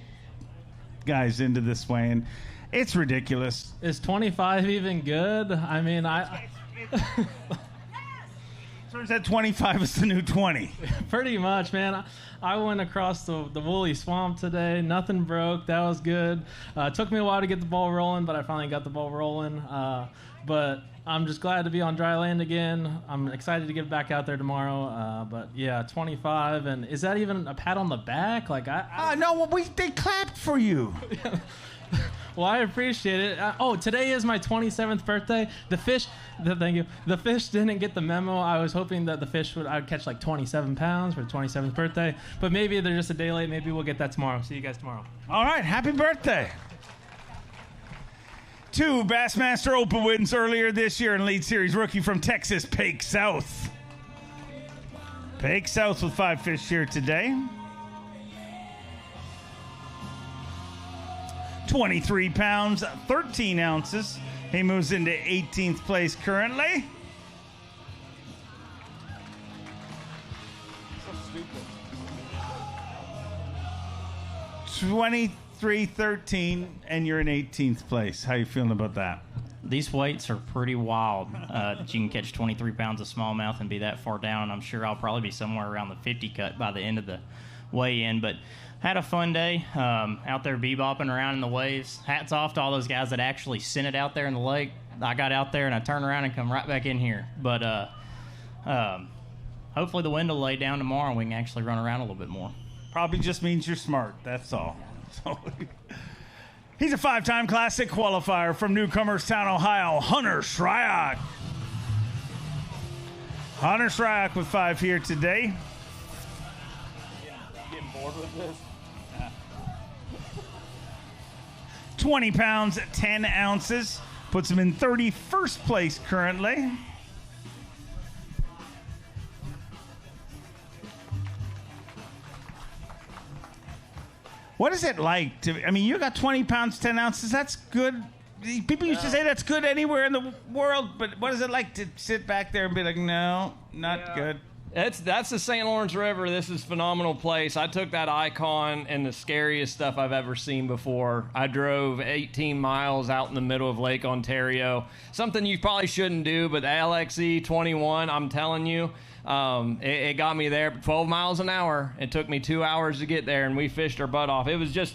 guys into this weigh-in. It's ridiculous. Is 25 even good? I mean, Turns out 25 is the new 20. Pretty much, man. I went across the woolly swamp today. Nothing broke. That was good. It took me a while to get the ball rolling, but I finally got the ball rolling. But I'm just glad to be on dry land again. I'm excited to get back out there tomorrow. But yeah, 25. And is that even a pat on the back? Like no, they clapped for you. Well, I appreciate it. Today is my 27th birthday. Thank you. The fish didn't get the memo. I was hoping that I'd catch like 27 pounds for the 27th birthday. But maybe they're just a day late. Maybe we'll get that tomorrow. See you guys tomorrow. All right. Happy birthday. 2 Bassmaster Open wins earlier this year in Elite Series. Rookie from Texas, Pake South. Pake South with 5 fish here today. 23 pounds, 13 ounces. He moves into 18th place currently. 23-13, and you're in 18th place. How you feeling about that? These weights are pretty wild that you can catch 23 pounds of smallmouth and be that far down. I'm sure I'll probably be somewhere around the 50 cut by the end of the weigh-in. But had a fun day out there bebopping around in the waves. Hats off to all those guys that actually sent it out there in the lake. I got out there and I turned around and come right back in here. But hopefully the wind will lay down tomorrow and we can actually run around a little bit more. Probably just means you're smart. That's all. So, he's a 5-time Classic qualifier from Newcomerstown, Ohio, Hunter Shryock. Hunter Shryock with 5 here today. Getting bored with this? 20 pounds, 10 ounces. Puts him in 31st place currently. What is it like to, I mean, you got 20 pounds, 10 ounces. That's good. People used to say that's good anywhere in the world, but what is it like to sit back there and be like, no, not good? That's the St. Lawrence River. This is a phenomenal place. I took that Icon and the scariest stuff I've ever seen before. I drove 18 miles out in the middle of Lake Ontario. Something you probably shouldn't do, but the LXE 21, I'm telling you, it got me there 12 miles an hour. It took me 2 hours to get there, and we fished our butt off. It was just,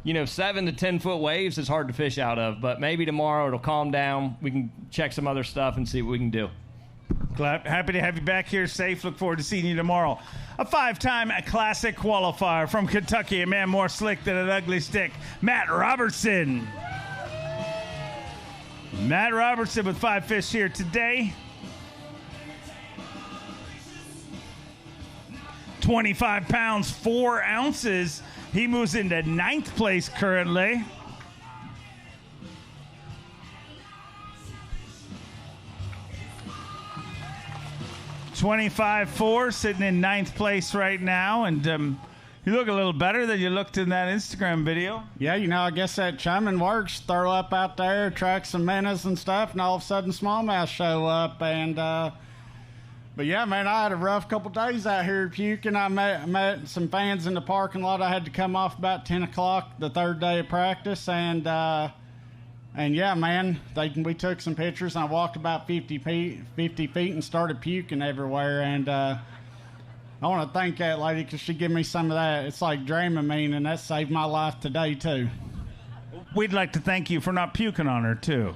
7 to 10 foot waves is hard to fish out of, but maybe tomorrow it'll calm down. We can check some other stuff and see what we can do. Happy to have you back here safe. Look forward to seeing you tomorrow. A 5-time Classic qualifier from Kentucky, a man more slick than an ugly stick, Matt Robertson. Matt Robertson with 5 fish here today. 25 pounds, 4 ounces. He moves into 9th place currently. $25.4, sitting in 9th place right now, and you look a little better than you looked in that Instagram video. Yeah, I guess that chumming works. Throw up out there, attract some minnows and stuff, and all of a sudden smallmouth show up. And but yeah, man, I had a rough couple days out here puking. I met some fans in the parking lot. I had to come off about 10 o'clock the third day of practice, and yeah, man, we took some pictures, and I walked about 50 feet and started puking everywhere. And I want to thank that lady because she gave me some of that. It's like Dramamine, and that saved my life today, too. We'd like to thank you for not puking on her, too.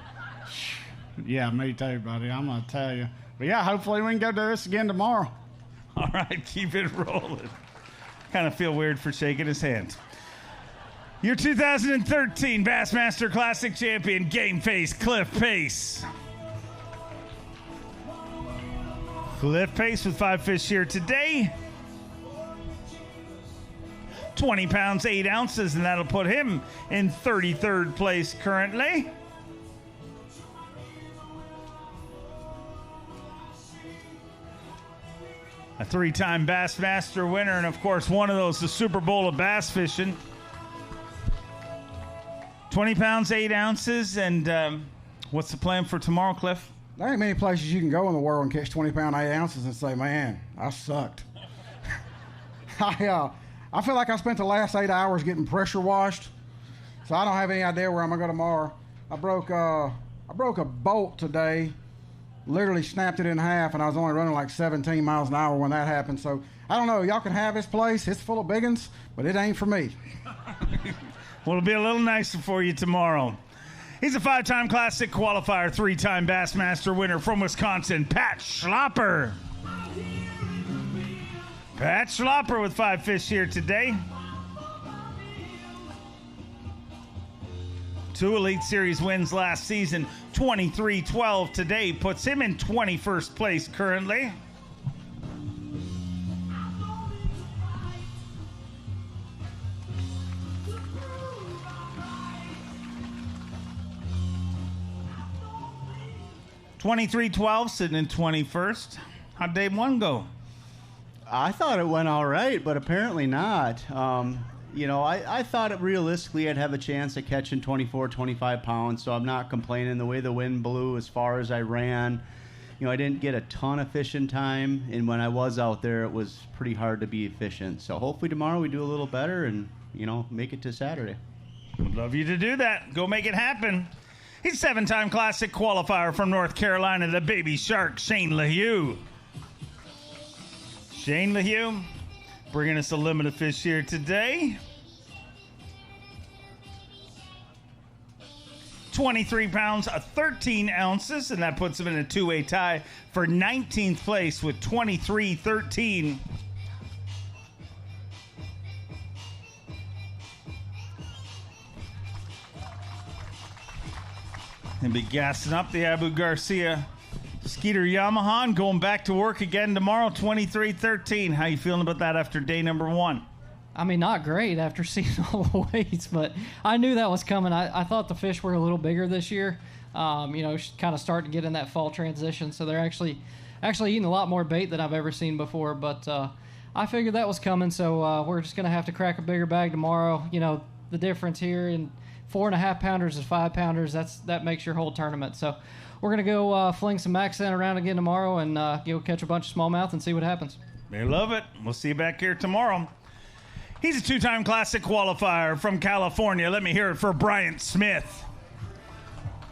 Yeah, me too, buddy. I'm going to tell you. But, yeah, hopefully we can go do this again tomorrow. All right, keep it rolling. Kind of feel weird for shaking his hand. Your 2013 Bassmaster Classic champion, Game Face Cliff Pace. Cliff Pace with 5 fish here today. 20 pounds, 8 ounces, and that'll put him in 33rd place currently. A 3-time Bassmaster winner, and of course, one of those, the Super Bowl of bass fishing. 20 pounds, 8 ounces, and what's the plan for tomorrow, Cliff? There ain't many places you can go in the world and catch 20 pound, 8 ounces and say, man, I sucked. I feel like I spent the last 8 hours getting pressure washed, so I don't have any idea where I'm gonna go tomorrow. I broke a bolt today, literally snapped it in half, and I was only running like 17 miles an hour when that happened. So I don't know. Y'all can have this place. It's full of biggins, but it ain't for me. Well, it'll be a little nicer for you tomorrow. He's a 5-time Classic qualifier, 3-time Bassmaster winner from Wisconsin, Pat Schlopper. Pat Schlopper with 5 fish here today. 2 Elite Series wins last season, 23-12 today, puts him in 21st place currently. $23.12, sitting in 21st. How'd day 1 go? I thought it went all right, but apparently not. I thought realistically I'd have a chance at catching 24, 25 pounds, so I'm not complaining. The way the wind blew as far as I ran, I didn't get a ton of fishing time, and when I was out there, it was pretty hard to be efficient. So hopefully tomorrow we do a little better and, make it to Saturday. Would love you to do that. Go make it happen. He's a 7-time Classic qualifier from North Carolina, the Baby Shark, Shane LaHue. Shane LaHue bringing us a limited fish here today. 23 pounds, 13 ounces, and that puts him in a two-way tie for 19th place with 23.13. And be gassing up the Abu Garcia Skeeter Yamaha and going back to work again tomorrow, 23.13. How you feeling about that after day number 1? I mean, not great after seeing all the weights, but I knew that was coming. I thought the fish were a little bigger this year. Kind of starting to get in that fall transition, so they're actually eating a lot more bait than I've ever seen before. But I figured that was coming, so we're just going to have to crack a bigger bag tomorrow. The difference here in 4.5 pounders is 5 pounders. That makes your whole tournament. So we're going to go fling some accent around again tomorrow and go catch a bunch of smallmouth and see what happens. They love it. We'll see you back here tomorrow. He's a 2-time Classic qualifier from California. Let me hear it for Bryant Smith.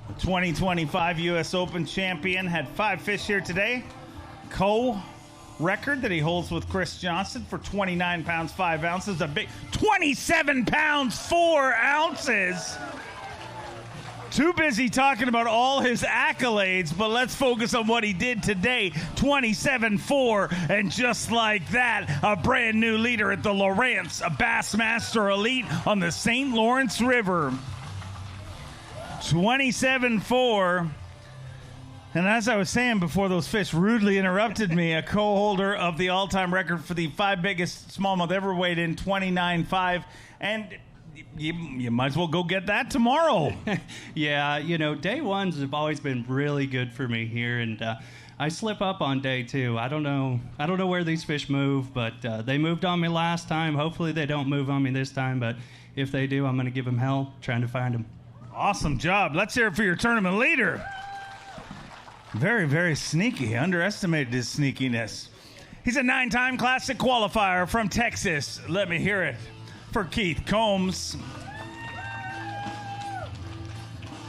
The 2025 U.S. Open champion had 5 fish here today. Co-record that he holds with Chris Johnson for 29 pounds, 5 ounces. A big 27 pounds, 4 ounces. Too busy talking about all his accolades, but let's focus on what he did today. 27-4, and just like that, a brand new leader at the Lawrence Bassmaster Elite on the St. Lawrence River. 27-4. And as I was saying before those fish rudely interrupted me, a co-holder of the all-time record for the 5 biggest smallmouth ever weighed in, 29.5, and you might as well go get that tomorrow. Yeah, day ones have always been really good for me here, and I slip up on day 2. I don't know where these fish move, but they moved on me last time. Hopefully they don't move on me this time, but if they do, I'm going to give them hell trying to find them. Awesome job. Let's hear it for your tournament leader. Very, very sneaky. Underestimated his sneakiness. He's a 9-time Classic qualifier from Texas. Let me hear it for Keith Combs.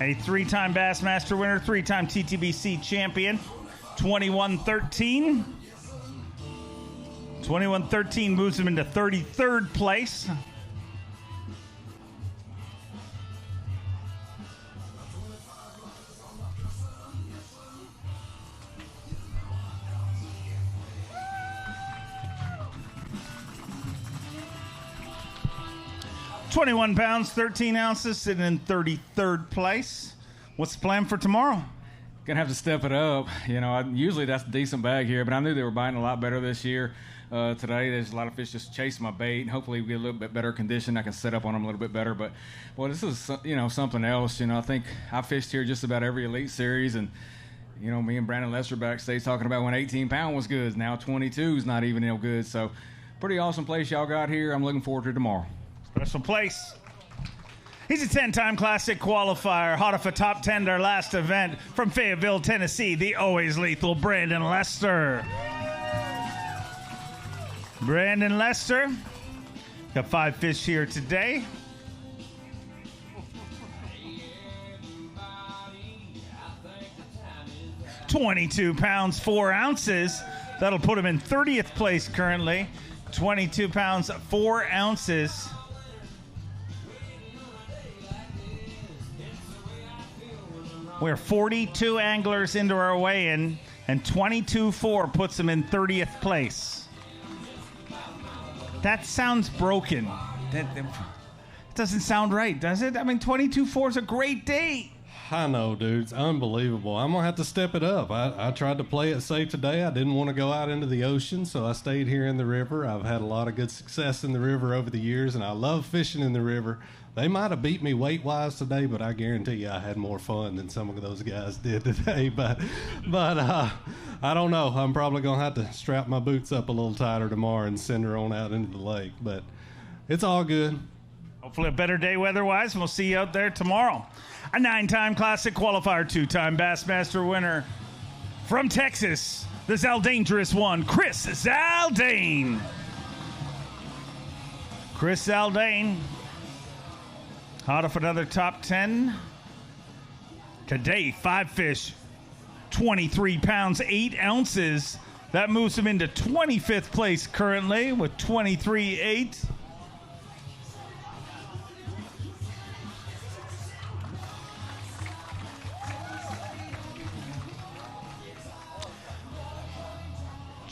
A 3-time Bassmaster winner, 3-time TTBC champion, 21-13. 21-13 moves him into 33rd place. $21 pounds, 13 ounces, sitting in 33rd place. What's the plan for tomorrow? Gonna have to step it up. Usually that's a decent bag here, but I knew they were biting a lot better this year. Today, there's a lot of fish just chasing my bait. Hopefully, we get a little bit better condition. I can set up on them a little bit better. But, well, this is, something else. I think I fished here just about every Elite Series, and, me and Brandon Lester backstage talking about when 18-pound was good. Now 22 is not even good. So, pretty awesome place y'all got here. I'm looking forward to tomorrow. Special place. He's a 10-time Classic qualifier, hot off a top 10 their last event from Fayetteville, Tennessee, the always lethal Brandon Lester. Brandon Lester got 5 fish here today. $22 pounds, 4 ounces. That'll put him in 30th place currently. 22 pounds, 4 ounces. We're 42 anglers into our weigh-in, and 22.4 puts him in 30th place. That sounds broken. That doesn't sound right, does it? I mean, 22.4 is a great day. I know, dude. It's unbelievable. I'm going to have to step it up. I tried to play it safe today. I didn't want to go out into the ocean, so I stayed here in the river. I've had a lot of good success in the river over the years, and I love fishing in the river. They might have beat me weight-wise today, but I guarantee you I had more fun than some of those guys did today. But I don't know. I'm probably going to have to strap my boots up a little tighter tomorrow and send her on out into the lake. But it's all good. Hopefully a better day weather-wise, and we'll see you out there tomorrow. A 9-time Classic qualifier, 2-time Bassmaster winner From Texas, the Zaldangerous one, Chris Zaldane. Chris Zaldane, hot off another top 10. Today, 5 fish, 23 pounds, 8 ounces. That moves him into 25th place currently with 23.8.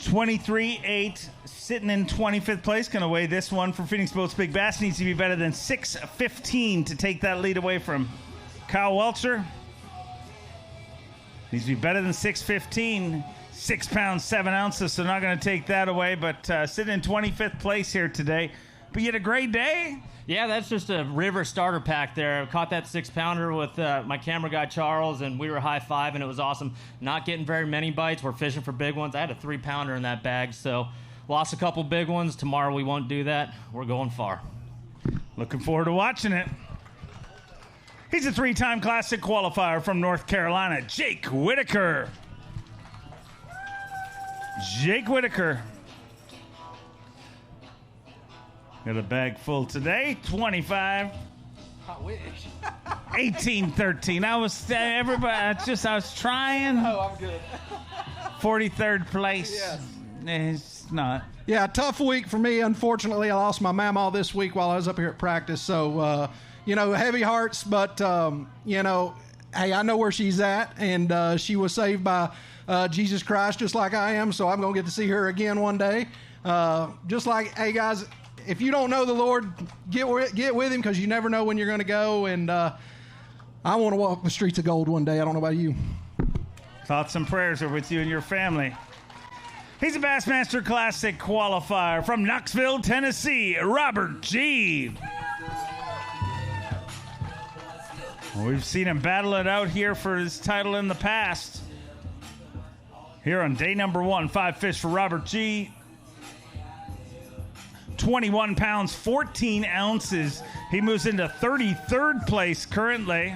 $23.8, sitting in 25th place. Going to weigh this one for Phoenix Boats Big Bass. Needs to be better than 6:15 to take that lead away from Kyle Welcher. Needs to be better than 6:15. 6 pounds, 7 ounces, so not going to take that away. But sitting in 25th place here today. But you had a great day. Yeah, that's just a river starter pack there. Caught that 6-pounder with my camera guy, Charles, and we were high-fiving. It was awesome. Not getting very many bites. We're fishing for big ones. I had a 3-pounder in that bag, so lost a couple big ones. Tomorrow we won't do that. We're going far. Looking forward to watching it. He's a 3-time Classic qualifier from North Carolina, Jake Whitaker. Jake Whitaker. Got a bag full today. 25. I wish. 18-13. I was trying. Oh, I'm good. 43rd place. Yes. It's not. Yeah, tough week for me. Unfortunately, I lost my mamaw this week while I was up here at practice. So, heavy hearts, but, hey, I know where she's at, and she was saved by Jesus Christ just like I am, so I'm going to get to see her again one day. Just like, hey, guys, if you don't know the Lord, get with him because you never know when you're going to go, and I want to walk the streets of gold one day. I don't know about you. Thoughts and prayers are with you and your family. He's a Bassmaster Classic qualifier from Knoxville, Tennessee, Robert G. We've seen him battle it out here for his title in the past. Here on day number 1, 5 fish for Robert G. 21 pounds, 14 ounces. He moves into 33rd place currently.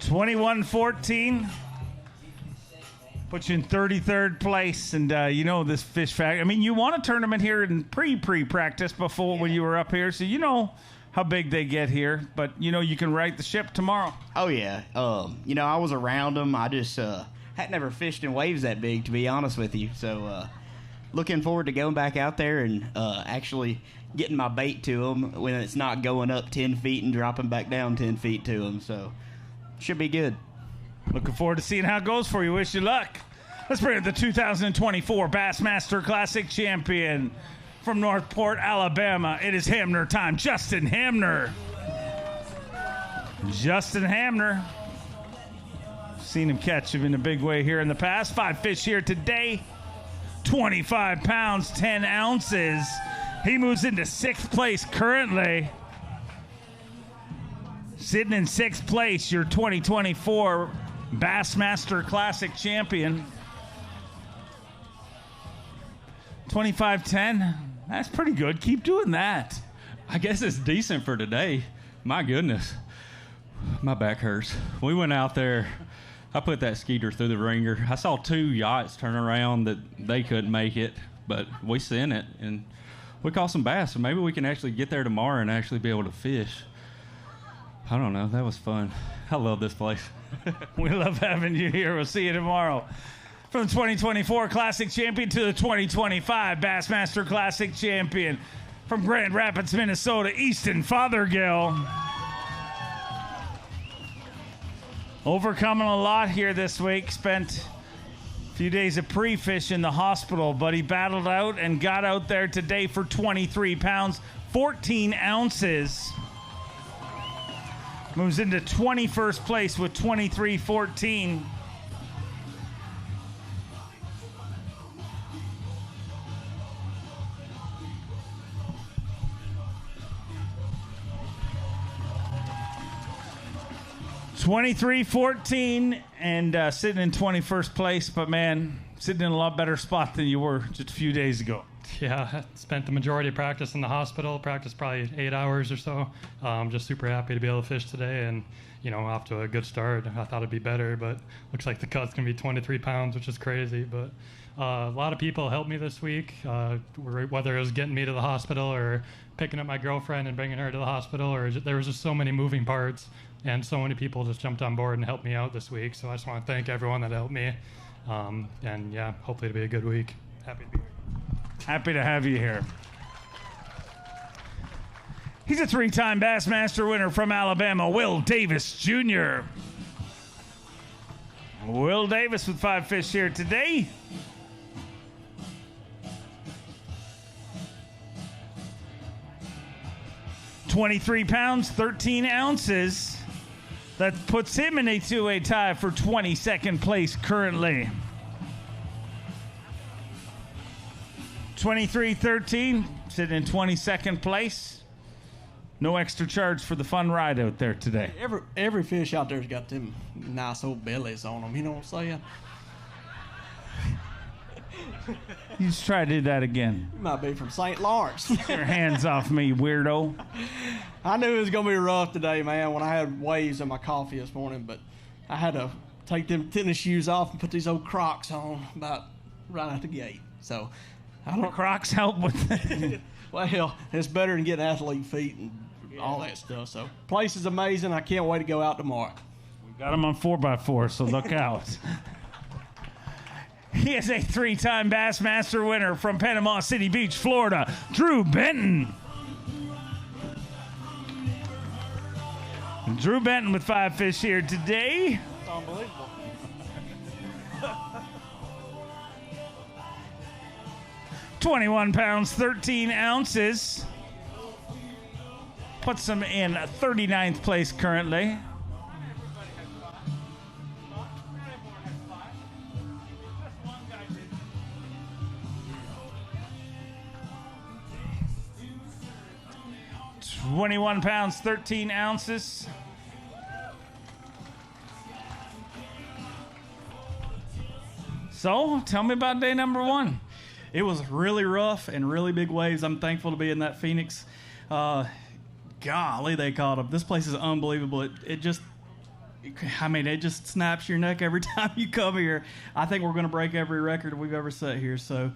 $21.14 puts you in 33rd place, and this fish fact. I mean, you won a tournament here in pre-practice before when you were up here, so you know how big they get here. But you can right the ship tomorrow. Oh yeah, I was around them. I just had never fished in waves that big, to be honest with you. So looking forward to going back out there and actually getting my bait to them when it's not going up 10 feet and dropping back down 10 feet to them. So. Should be good. Looking forward to seeing how it goes for you. Wish you luck. Let's bring in the 2024 Bassmaster Classic champion from Northport, Alabama. It is Hamner time. Justin Hamner. Justin Hamner. Seen him catch him in a big way here in the past. 5 fish here today. 25 pounds, 10 ounces. He moves into 6th place currently. Sitting in 6th place, your 2024 Bassmaster Classic champion. 25-10. That's pretty good. Keep doing that. I guess it's decent for today. My goodness. My back hurts. We went out there. I put that skeeter through the ringer. I saw 2 yachts turn around that they couldn't make it, but we sent it, and we caught some bass. So maybe we can actually get there tomorrow and actually be able to fish. I don't know. That was fun. I love this place. We love having you here. We'll see you tomorrow. From the 2024 Classic champion to the 2025 Bassmaster Classic champion. From Grand Rapids, Minnesota, Easton Fothergill. Overcoming a lot here this week. Spent a few days of pre-fish in the hospital, but he battled out and got out there today for 23 pounds, 14 ounces. Moves into 21st place with 23.14. $23.14 and sitting in 21st place. But man, sitting in a lot better spot than you were just a few days ago. Yeah, I spent the majority of practice in the hospital. Practiced probably 8 hours or so. Just super happy to be able to fish today, and off to a good start. I thought it'd be better, but looks like the cut's gonna be 23 pounds, which is crazy. But a lot of people helped me this week, whether it was getting me to the hospital or picking up my girlfriend and bringing her to the hospital, or there was just so many moving parts, and so many people just jumped on board and helped me out this week. So I just want to thank everyone that helped me, and yeah, hopefully it'll be a good week. Happy to be here. Happy to have you here. He's a 3-time Bassmaster winner from Alabama, Will Davis Jr. Will Davis with 5 fish here today. $23 pounds, 13 ounces. That puts him in a 2-way tie for 22nd place currently. 23-13, sitting in 22nd place. No extra charge for the fun ride out there today. Every fish out there's got them nice old bellies on them, you know what I'm saying? You just try to do that again. You might be from St. Lawrence. Get your hands off me, weirdo. I knew it was going to be rough today, man, when I had waves in my coffee this morning, but I had to take them tennis shoes off and put these old Crocs on about right out the gate. So I don't. Crocs help with that. Well, it's better than getting athlete feet and all that stuff. So place is amazing. I can't wait to go out tomorrow. We got them on 4x4, so look out. He is a 3-time Bassmaster winner from Panama City Beach, Florida, Drew Benton. Drew Benton with 5 fish here today. It's unbelievable. $21 pounds, 13 ounces. Puts him in 39th place currently. $21 pounds, 13 ounces. So, tell me about day number 1. It was really rough and really big waves. I'm thankful to be in that Phoenix. Golly, they caught them. This place is unbelievable. It just snaps your neck every time you come here. I think we're going to break every record we've ever set here. So,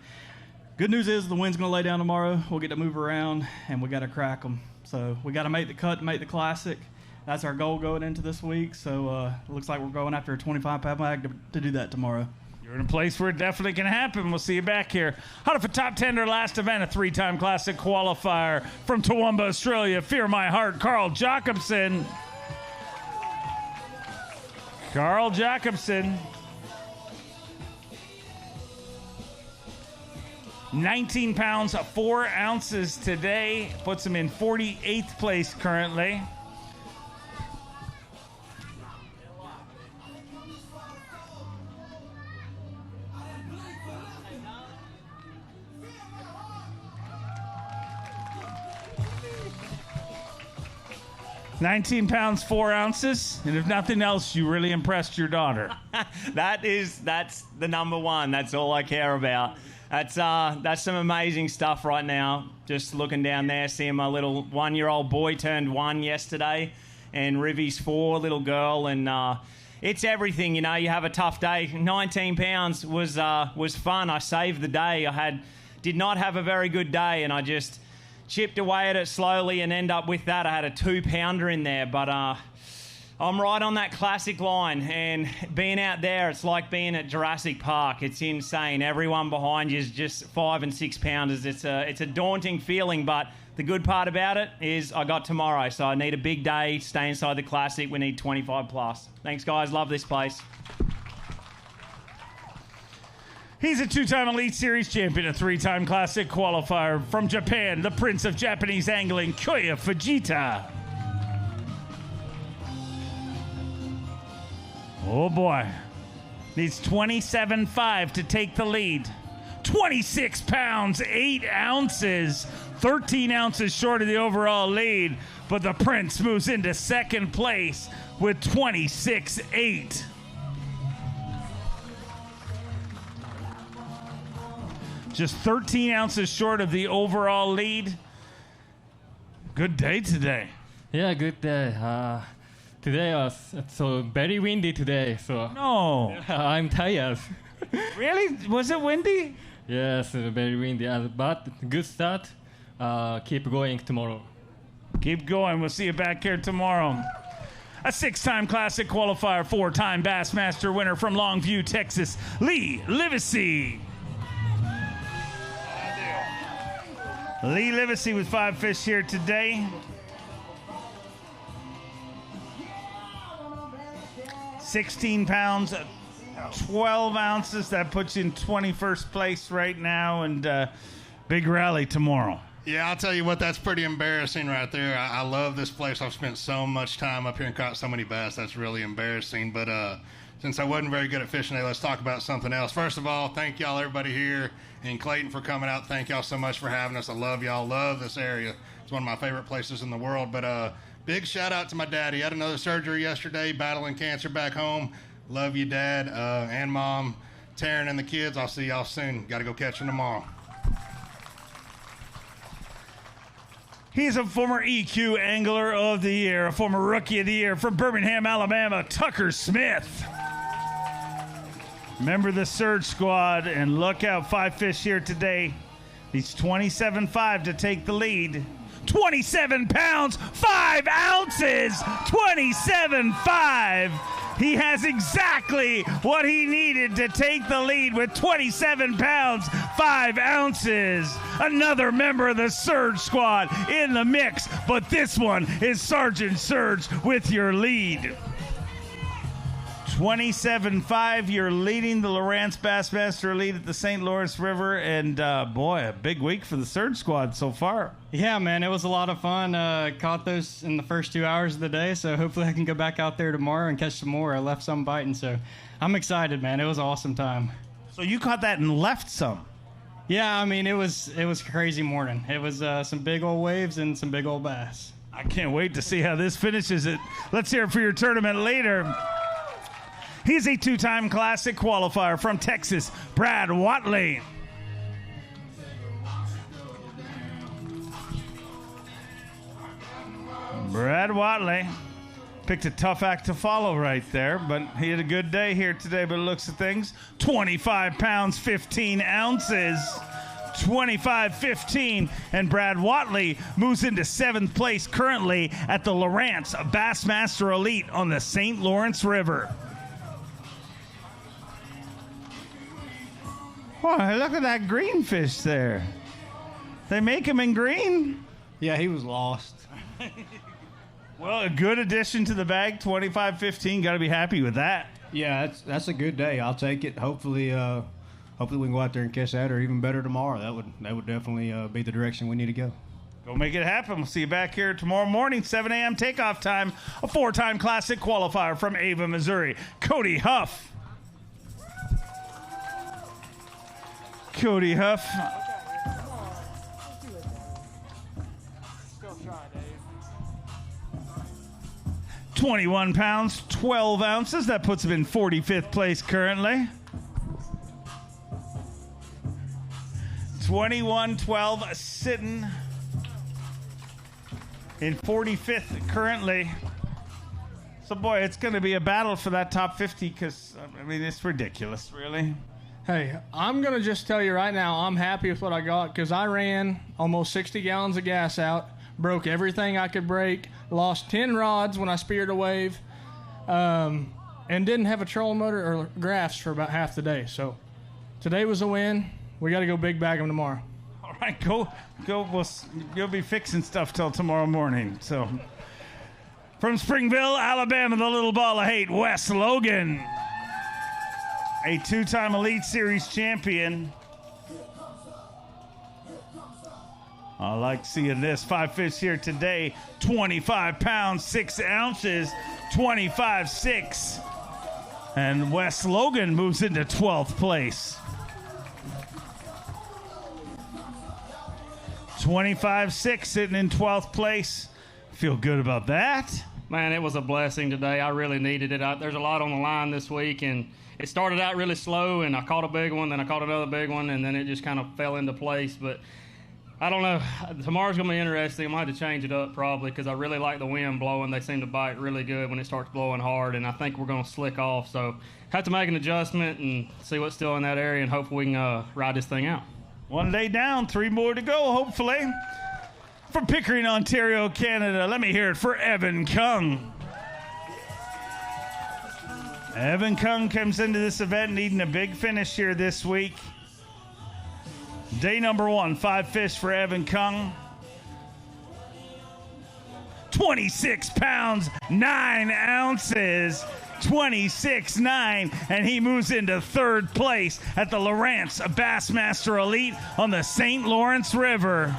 good news is the wind's going to lay down tomorrow. We'll get to move around, and we got to crack them. So, we got to make the cut to make the classic. That's our goal going into this week. So, it looks like we're going after a 25-pound bag to do that tomorrow. You're in a place where it definitely can happen. We'll see you back here. Hot for top 10 or last event, a 3-time classic qualifier from Toowoomba, Australia. Fear my heart, Carl Jacobson. Carl Jacobson. 19 pounds, 4 ounces today. Puts him in 48th place currently. $19 pounds, 4 ounces, and if nothing else, you really impressed your daughter. That's the number one. That's all I care about. That's some amazing stuff right now. Just looking down there, seeing my little 1-year-old boy turned 1 yesterday, and Rivy's 4, little girl, and it's everything. You know, you have a tough day. 19 pounds was fun. I saved the day. Did not have a very good day, and I just chipped away at it slowly and end up with that. I had a 2-pounder in there, but I'm right on that classic line, and being out there, it's like being at Jurassic Park. It's insane. Everyone behind you is just 5 and 6 pounders. It's a daunting feeling, but the good part about it is I got tomorrow, so I need a big day, stay inside the classic. We need 25 plus. Thanks, guys. Love this place. He's a 2-time Elite Series champion, a 3-time classic qualifier from Japan, the Prince of Japanese Angling, Kyoya Fujita. Oh boy. Needs 27.5 to take the lead. 26 pounds, 8 ounces, 13 ounces short of the overall lead, but the Prince moves into second place with 26.8. Just 13 ounces short of the overall lead. Good day today. Yeah, good day. Today was so very windy today, so no, I'm tired. Really? Was it windy? Yes, very windy, but good start. Keep going tomorrow. Keep going. We'll see you back here tomorrow. A 6-time Classic qualifier, 4-time Bassmaster winner from Longview, Texas, Lee Livesey. Lee Livesey with 5 fish here today. 16 pounds, 12 ounces. That puts you in 21st place right now, and big rally tomorrow. Yeah, I'll tell you what, that's pretty embarrassing right there. I love this place. I've spent so much time up here and caught so many bass. That's really embarrassing. But since I wasn't very good at fishing today, let's talk about something else. First of all, thank y'all, everybody here in Clayton, for coming out. Thank y'all so much for having us. I love y'all. Love this area. It's one of my favorite places in the world. But big shout out to my dad. He had another surgery yesterday, battling cancer back home. Love you, Dad, and Mom, Taryn, and the kids. I'll see y'all soon. Got to go catch them tomorrow. He's a former EQ Angler of the Year, a former Rookie of the Year from Birmingham, Alabama, Tucker Smith. Member of the Surge Squad, and look out, 5 fish here today. He's 27.5 to take the lead. 27 pounds, 5 ounces, 27.5. He has exactly what he needed to take the lead with 27 pounds, 5 ounces. Another member of the Surge Squad in the mix, but this one is Sergeant Surge with your lead. 27.5, you're leading the Lowrance Bassmaster Elite at the St. Lawrence River, and boy, a big week for the Surge Squad so far. Yeah, man, it was a lot of fun. Caught those in the first 2 hours of the day, so hopefully I can go back out there tomorrow and catch some more. I left some biting, so I'm excited, man. It was an awesome time. So you caught that and left some? Yeah, I mean, it was a crazy morning. It was some big old waves and some big old bass. I can't wait to see how this finishes it. Let's hear it for your tournament leader. He's a 2-time Classic qualifier from Texas, Brad Watley. Brad Watley picked a tough act to follow right there, but he had a good day here today by the looks of things. 25 pounds, 15 ounces. 25-15, and Brad Watley moves into 7th place currently at the Lowrance Bassmaster Elite on the St. Lawrence River. Boy, look at that green fish there. They make him in green? Yeah, he was lost. Well, a good addition to the bag, 25-15. Got to be happy with that. Yeah, that's a good day. I'll take it. Hopefully we can go out there and catch that, or even better tomorrow. That would definitely be the direction we need to go. Go make it happen. We'll see you back here tomorrow morning, 7 a.m. takeoff time. A 4-time Classic qualifier from Ava, Missouri, Cody Huff. Cody Huff. Still try, Dave. 21 pounds, 12 ounces. That puts him in 45th place currently. 21-12 sitting in 45th currently. So, boy, it's going to be a battle for that top 50 because, I mean, it's ridiculous, really. Hey, I'm going to just tell you right now, I'm happy with what I got because I ran almost 60 gallons of gas out, broke everything I could break, lost 10 rods when I speared a wave, and didn't have a trolling motor or graphs for about half the day. So today was a win. We got to go big bag them tomorrow. All right, go. You'll be fixing stuff till tomorrow morning. So from Springville, Alabama, the little ball of hate, Wes Logan. A 2-time Elite Series champion. I like seeing this. 5 fish here today. 25 pounds, 6 ounces. 25-6. And Wes Logan moves into 12th place. 25-6 sitting in 12th place. Feel good about that. Man, it was a blessing today. I really needed it. There's a lot on the line this week, and it started out really slow, and I caught a big one, then I caught another big one, and then it just kind of fell into place. But I don't know. Tomorrow's going to be interesting. I might have to change it up probably because I really like the wind blowing. They seem to bite really good when it starts blowing hard, and I think we're going to slick off. So have to make an adjustment and see what's still in that area, and hopefully we can ride this thing out. 1 day down, 3 more to go, hopefully. From Pickering, Ontario, Canada, let me hear it for Evan Kung. Evan Kung comes into this event needing a big finish here this week. Day number 1, 5 fish for Evan Kung. 26 pounds, 9 ounces. 26.9, and he moves into 3rd place at the Lawrence Bassmaster Elite on the St. Lawrence River.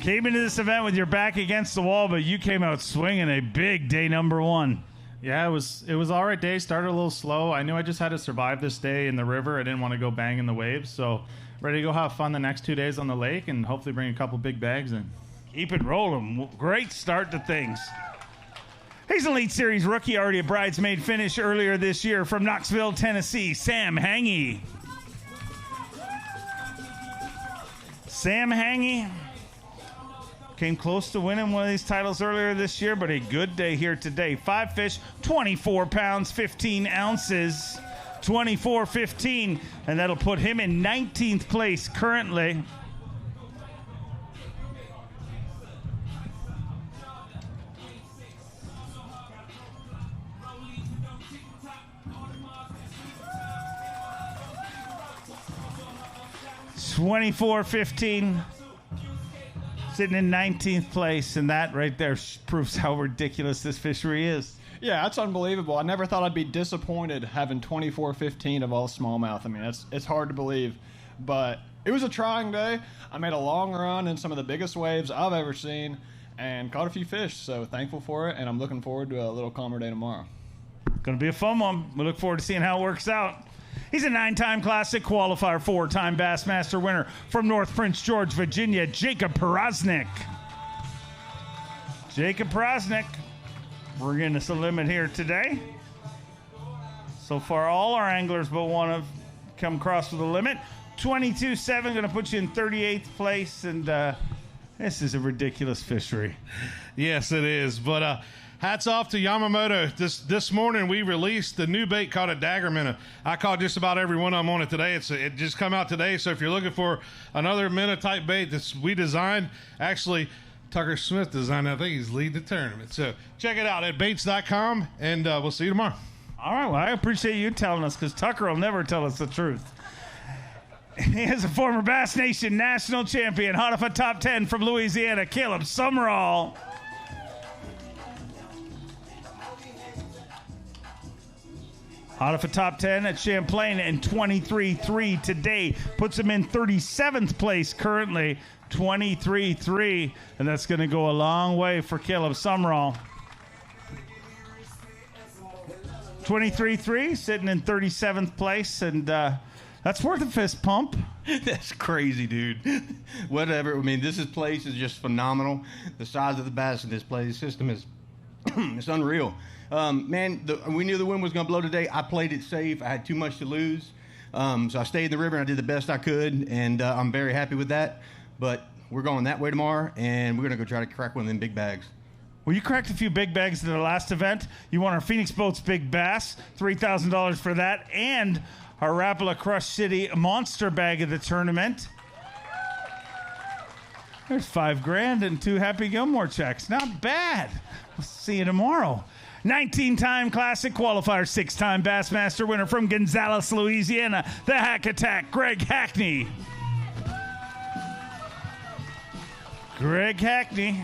Came into this event with your back against the wall, but you came out swinging a big day number 1. Yeah, it was all right day. Started a little slow. I knew I just had to survive this day in the river. I didn't want to go banging the waves, so ready to go have fun the next 2 days on the lake and hopefully bring a couple big bags in. Keep it rolling. Great start to things. He's an Elite Series rookie, already a bridesmaid finish earlier this year from Knoxville, Tennessee, Sam Hangy. Sam Hangy came close to winning one of these titles earlier this year, but a good day here today. 5 fish, 24 pounds, 15 ounces, 24.15, and that'll put him in 19th place currently. $24.15, sitting in 19th place, and that right there proves how ridiculous this fishery is. Yeah, that's unbelievable. I never thought I'd be disappointed having 24.15 of all smallmouth. I mean, it's hard to believe, but it was a trying day. I made a long run in some of the biggest waves I've ever seen and caught a few fish, so thankful for it, and I'm looking forward to a little calmer day tomorrow. Going to be a fun one. We look forward to seeing how it works out. He's a 9-time Classic qualifier, 4-time Bassmaster winner from North Prince George, Virginia, Jacob Porosnik. Jacob Porosnik bringing us a limit here today. So far, all our anglers but one have come across with a limit. 22.7, going to put you in 38th place, and this is a ridiculous fishery. Yes, it is, but hats off to Yamamoto. This morning we released the new bait called a dagger minnow. I caught just about every one of them on it today. It just come out today, so if you're looking for another minnow type bait that we designed, actually Tucker Smith designed it. I think he's leading the tournament. So check it out at baits.com, and we'll see you tomorrow. All right, well, I appreciate you telling us because Tucker will never tell us the truth. He is a former Bass Nation national champion, hot off a top 10 from Louisiana, Caleb Summerall. Out of a top 10 at Champlain and 23.3 today. Puts him in 37th place currently, 23.3. And that's going to go a long way for Caleb Summerall. 23.3, sitting in 37th place. And that's worth a fist pump. That's crazy, dude. Whatever. I mean, this place is just phenomenal. The size of the bass in this place system is it's unreal. Man, we knew the wind was going to blow today. I played it safe. I had too much to lose. So I stayed in the river and I did the best I could, and I'm very happy with that. But we're going that way tomorrow, and we're going to go try to crack one of them big bags. Well, you cracked a few big bags at the last event. You won our Phoenix Boats Big Bass, $3,000 for that, and our Rapala Crush City Monster Bag of the tournament. There's $5,000 and 2 Happy Gilmore checks. Not bad. We'll see you tomorrow. 19-time Classic qualifier, 6-time Bassmaster winner from Gonzales, Louisiana, the Hack Attack, Greg Hackney. Greg Hackney,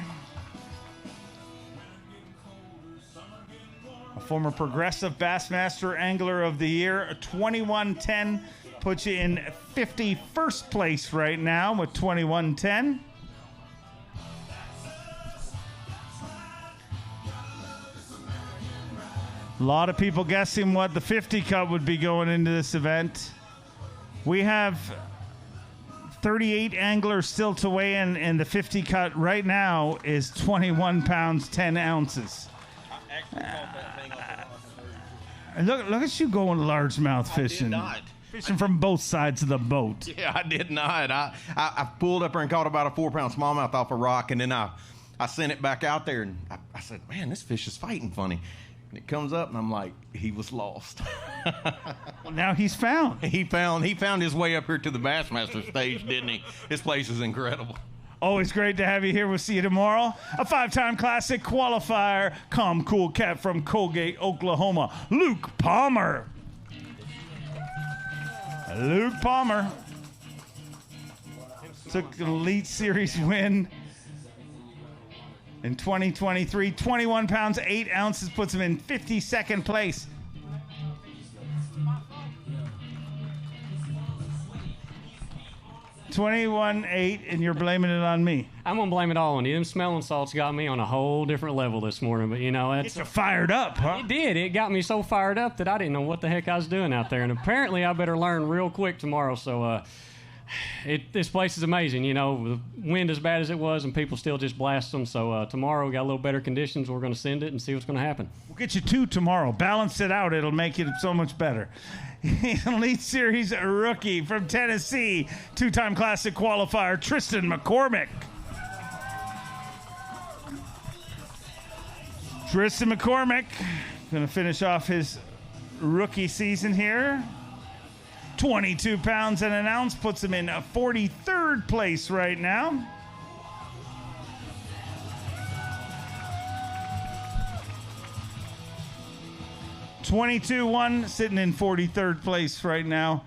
a former Progressive Bassmaster Angler of the Year, a 21.10, puts you in 51st place right now with 21.10. A lot of people guessing what the 50 cut would be going into this event. We have 38 anglers still to weigh in, and the 50 cut right now is 21 pounds, 10 ounces. Look at you going largemouth fishing. I did not. Fishing from both sides of the boat. Yeah, I did not. I pulled up there and caught about a 4-pound smallmouth off a rock, and then I sent it back out there, and I said, man, this fish is fighting funny. And it comes up, and I'm like, he was lost. Well, now he's found. He found his way up here to the Bassmaster stage, didn't he? This place is incredible. Always great to have you here. We'll see you tomorrow. A 5-time classic qualifier, Calm Cool Cat from Colgate, Oklahoma, Luke Palmer. Luke Palmer took an Elite Series win in 2023. 21 pounds, 8 ounces, puts him in 52nd place. $21.8, and you're blaming it on me. I'm gonna blame it all on you. Them smelling salts got me on a whole different level this morning. But that's get you fired up, huh? It did. It got me so fired up that I didn't know what the heck I was doing out there. And apparently, I better learn real quick tomorrow. So, this place is amazing. The wind as bad as it was, and people still just blast them. So tomorrow we got a little better conditions. We're gonna send it and see what's gonna happen. We'll get you 2 tomorrow. Balance it out. It'll make it so much better. Elite Series rookie from Tennessee, 2-time classic qualifier, Tristan McCormick. Tristan McCormick going to finish off his rookie season here. 22 pounds and an ounce, puts him in 43rd place right now. $22.1, sitting in 43rd place right now.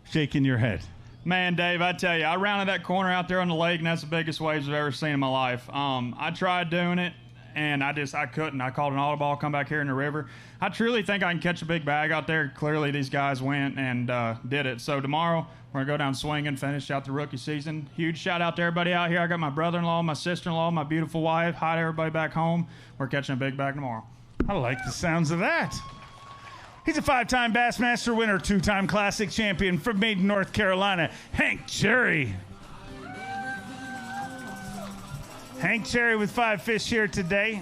Shaking your head. Man, Dave, I tell you, I rounded that corner out there on the lake, and that's the biggest waves I've ever seen in my life. I tried doing it, and I couldn't. I called an audible, come back here in the river. I truly think I can catch a big bag out there. Clearly, these guys went and did it. So tomorrow, we're going to go down swinging, finish out the rookie season. Huge shout out to everybody out here. I got my brother-in-law, my sister-in-law, my beautiful wife. Hi to everybody back home. We're catching a big bag tomorrow. I like the sounds of that. He's a 5-time Bassmaster winner, 2-time Classic champion from Maiden, North Carolina, Hank Cherry. Hank Cherry with 5 fish here today.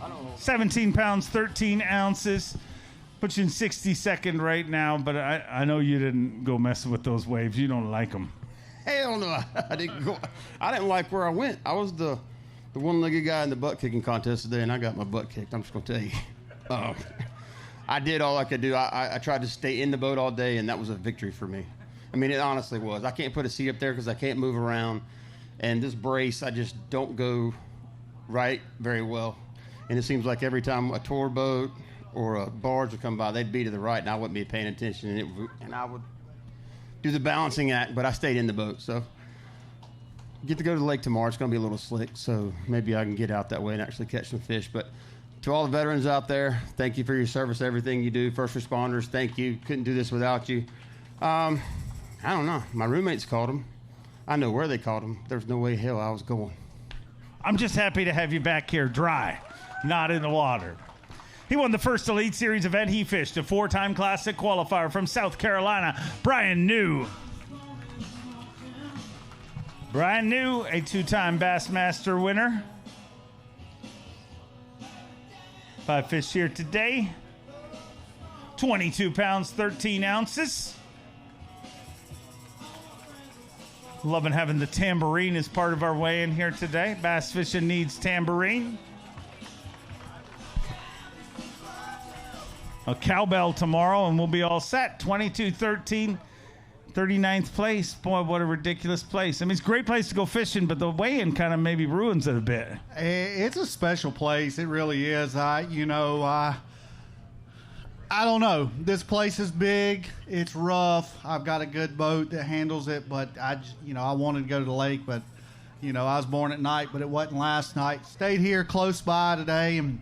I don't know. 17 pounds, 13 ounces. Put you in 62nd right now, but I know you didn't go messing with those waves. You don't like them. Hell no, I didn't go. I didn't like where I went. I was the one-legged guy in the butt kicking contest today, and I got my butt kicked. I'm just gonna tell you. I did all I could do. I tried to stay in the boat all day, and that was a victory for me. I mean, it honestly was. I can't put a seat up there because I can't move around, and this brace, I just don't go right very well. And it seems like every time a tour boat or a barge would come by, they'd be to the right, and I wouldn't be paying attention, and I would do the balancing act, but I stayed in the boat. So get to go to the lake tomorrow. It's going to be a little slick, so maybe I can get out that way and actually catch some fish. But to all the veterans out there, thank you for your service, everything you do. First responders, thank you. Couldn't do this without you. I don't know. My roommates caught them. I know where they caught them. There's no way hell I was going. I'm just happy to have you back here dry, not in the water. He won the first Elite Series event he fished, a 4-time Classic qualifier from South Carolina, Brian New. Brian New, a 2-time Bassmaster winner. 5 fish here today. 22 pounds, 13 ounces. Loving having the tambourine as part of our weigh-in here today. Bass fishing needs tambourine. A cowbell tomorrow, and we'll be all set. 22-13, 39th place. Boy, what a ridiculous place. I mean, it's a great place to go fishing, but the weigh-in kind of maybe ruins it a bit. It's a special place. It really is. I don't know. This place is big. It's rough. I've got a good boat that handles it, but I wanted to go to the lake, but, I was born at night, but it wasn't last night. Stayed here close by today, and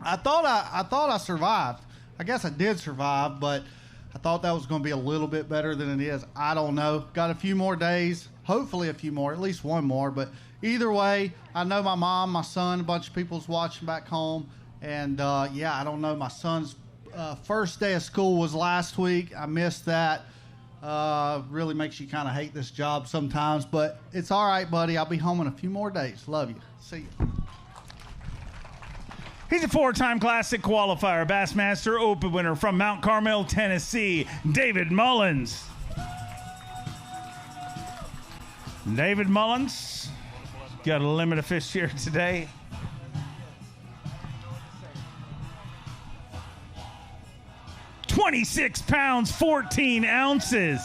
I thought I survived. I guess I did survive, but I thought that was going to be a little bit better than it is. I don't know. Got a few more days, hopefully a few more, at least one more. But either way, I know my mom, my son, a bunch of people's watching back home. And, I don't know. My son's first day of school was last week. I missed that. Really makes you kind of hate this job sometimes, but it's all right, buddy. I'll be home in a few more days. Love you. See you. He's a 4-time Classic qualifier, Bassmaster Open winner from Mount Carmel, Tennessee, David Mullins. David Mullins got a limit of fish here today. $26 pounds, 14 ounces.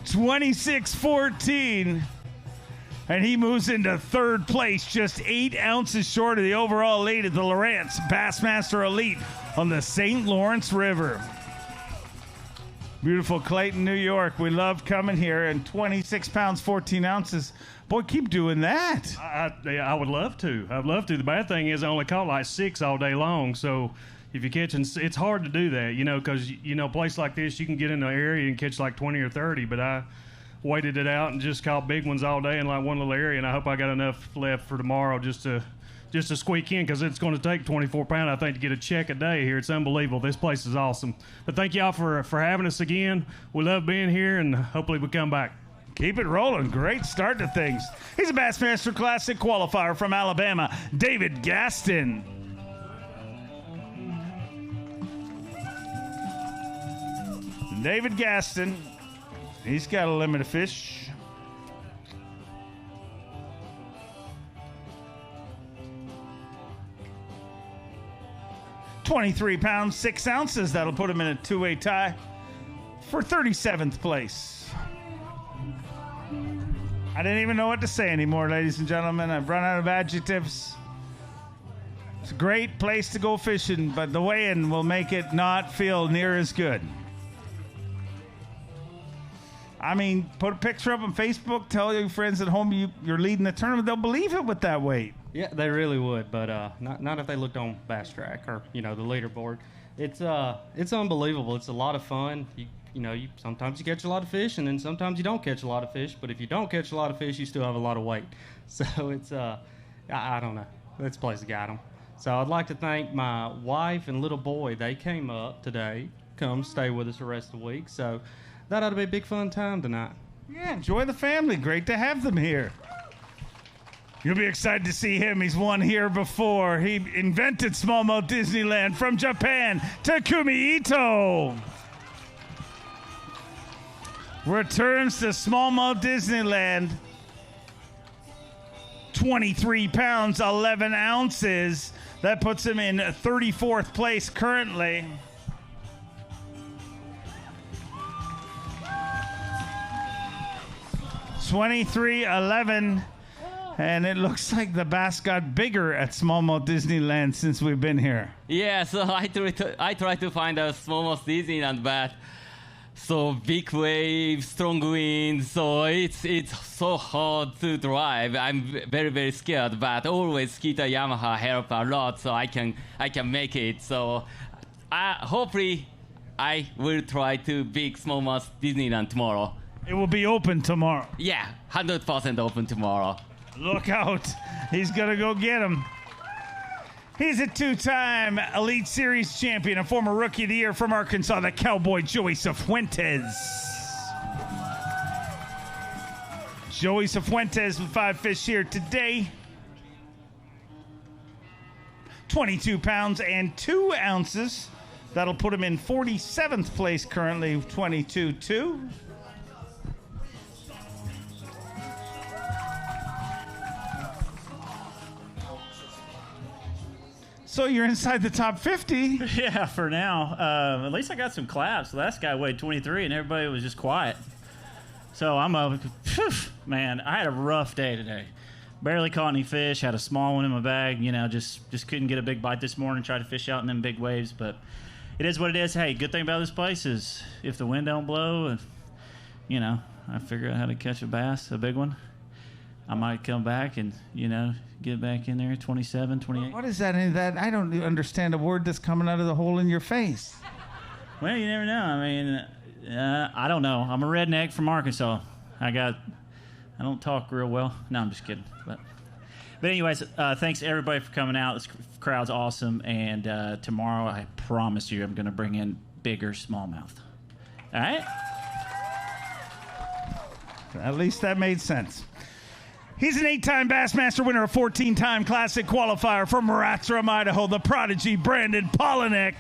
$26.14, and he moves into third place, just 8 ounces short of the overall lead at the Lawrence Bassmaster Elite on the St. Lawrence River. Beautiful Clayton, New York. We love coming here, and 26 pounds, 14 ounces. Boy, keep doing that. I would love to. I'd love to. The bad thing is I only caught like 6 all day long, so if you're catching, it's hard to do that, because, a place like this, you can get in the area and catch like 20 or 30, but I waited it out and just caught big ones all day in like one little area, and I hope I got enough left for tomorrow just to squeak in, because it's going to take 24 pound, I think, to get a check a day here. It's unbelievable. This place is awesome. But thank y'all for having us again. We love being here, and hopefully we come back. Keep it rolling. Great start to things. He's a Bassmaster Classic qualifier from Alabama, David Gaston. David Gaston, he's got a limit of fish. $23 pounds, 6 ounces. That'll put him in a two-way tie for 37th place. I didn't even know what to say anymore, ladies and gentlemen. I've run out of adjectives. It's a great place to go fishing, but the weigh-in will make it not feel near as good. I mean, put a picture up on Facebook, tell your friends at home you're leading the tournament. They'll believe it with that weight. Yeah, they really would, but not if they looked on Bass Track or the leaderboard. It's unbelievable. It's a lot of fun. You sometimes you catch a lot of fish, and then sometimes you don't catch a lot of fish. But if you don't catch a lot of fish, you still have a lot of weight. So it's I don't know. This place got them. So I'd like to thank my wife and little boy. They came up today, come stay with us the rest of the week. So that ought to be a big fun time tonight. Yeah, enjoy the family. Great to have them here. You'll be excited to see him. He's won here before. He invented smallmouth Disneyland from Japan. Takumi Ito returns to smallmouth Disneyland. 23 pounds, 11 ounces. That puts him in 34th place currently. $23.11, and it looks like the bass got bigger at smallmouth Disneyland since we've been here. Yeah, so I try to find a smallmouth Disneyland, but so big waves, strong winds, so it's so hard to drive. I'm very, very scared, but always Kita Yamaha help a lot, so I can make it. So hopefully I will try to big smallmouth Disneyland tomorrow. It will be open tomorrow. Yeah, 100% open tomorrow. Look out. He's going to go get him. He's a 2-time Elite Series champion, a former Rookie of the Year from Arkansas, the Cowboy Joey Cifuentes. Joey Cifuentes with 5 fish here today. 22 pounds and 2 ounces. That'll put him in 47th place currently, 22-2. So you're inside the top 50. Yeah, for now. At least I got some claps. The last guy weighed 23, and everybody was just quiet. So man, I had a rough day today. Barely caught any fish. Had a small one in my bag. Just couldn't get a big bite this morning. Tried to fish out in them big waves, but it is what it is. Hey, good thing about this place is if the wind don't blow, and I figure out how to catch a bass, a big one, I might come back and get back in there, 27, 28. What is that? I don't understand a word that's coming out of the hole in your face. Well, you never know. I mean, I don't know. I'm a redneck from Arkansas. I don't talk real well. No, I'm just kidding. But But anyways, thanks everybody for coming out. This crowd's awesome. And tomorrow, I promise you, I'm going to bring in bigger smallmouth. All right? At least that made sense. He's an 8-time Bassmaster winner, a 14-time Classic qualifier from Rathdrum, Idaho, the prodigy Brandon Polinick.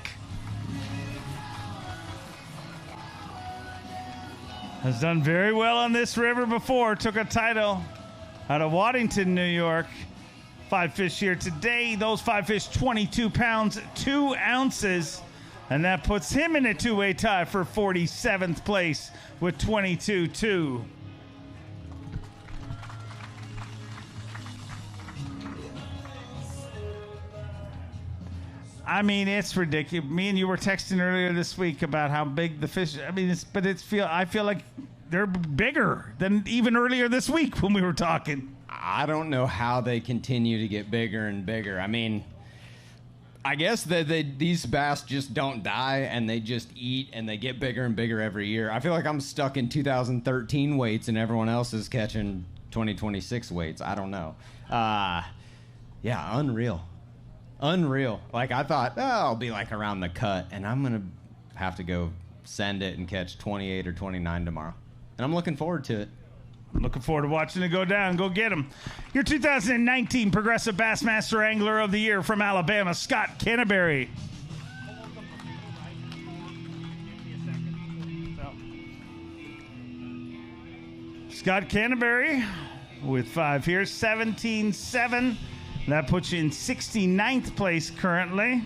Has done very well on this river before. Took a title out of Waddington, New York. 5 fish here today. Those 5 fish, 22 pounds, 2 ounces. And that puts him in a two-way tie for 47th place with 22.2. I mean, it's ridiculous. Me and you were texting earlier this week about how big the fish. I mean, I feel like they're bigger than even earlier this week when we were talking. I don't know how they continue to get bigger and bigger. I mean, I guess that these bass just don't die and they just eat and they get bigger and bigger every year. I feel like I'm stuck in 2013 weights and everyone else is catching 2026 weights. I don't know. Yeah, unreal. Like, I thought, I'll be like around the cut, and I'm going to have to go send it and catch 28 or 29 tomorrow. And I'm looking forward to it. I'm looking forward to watching it go down. Go get him. Your 2019 Progressive Bassmaster Angler of the Year from Alabama, Scott Canterbury. Scott Canterbury with 5 here, 17.7. That puts you in 69th place currently.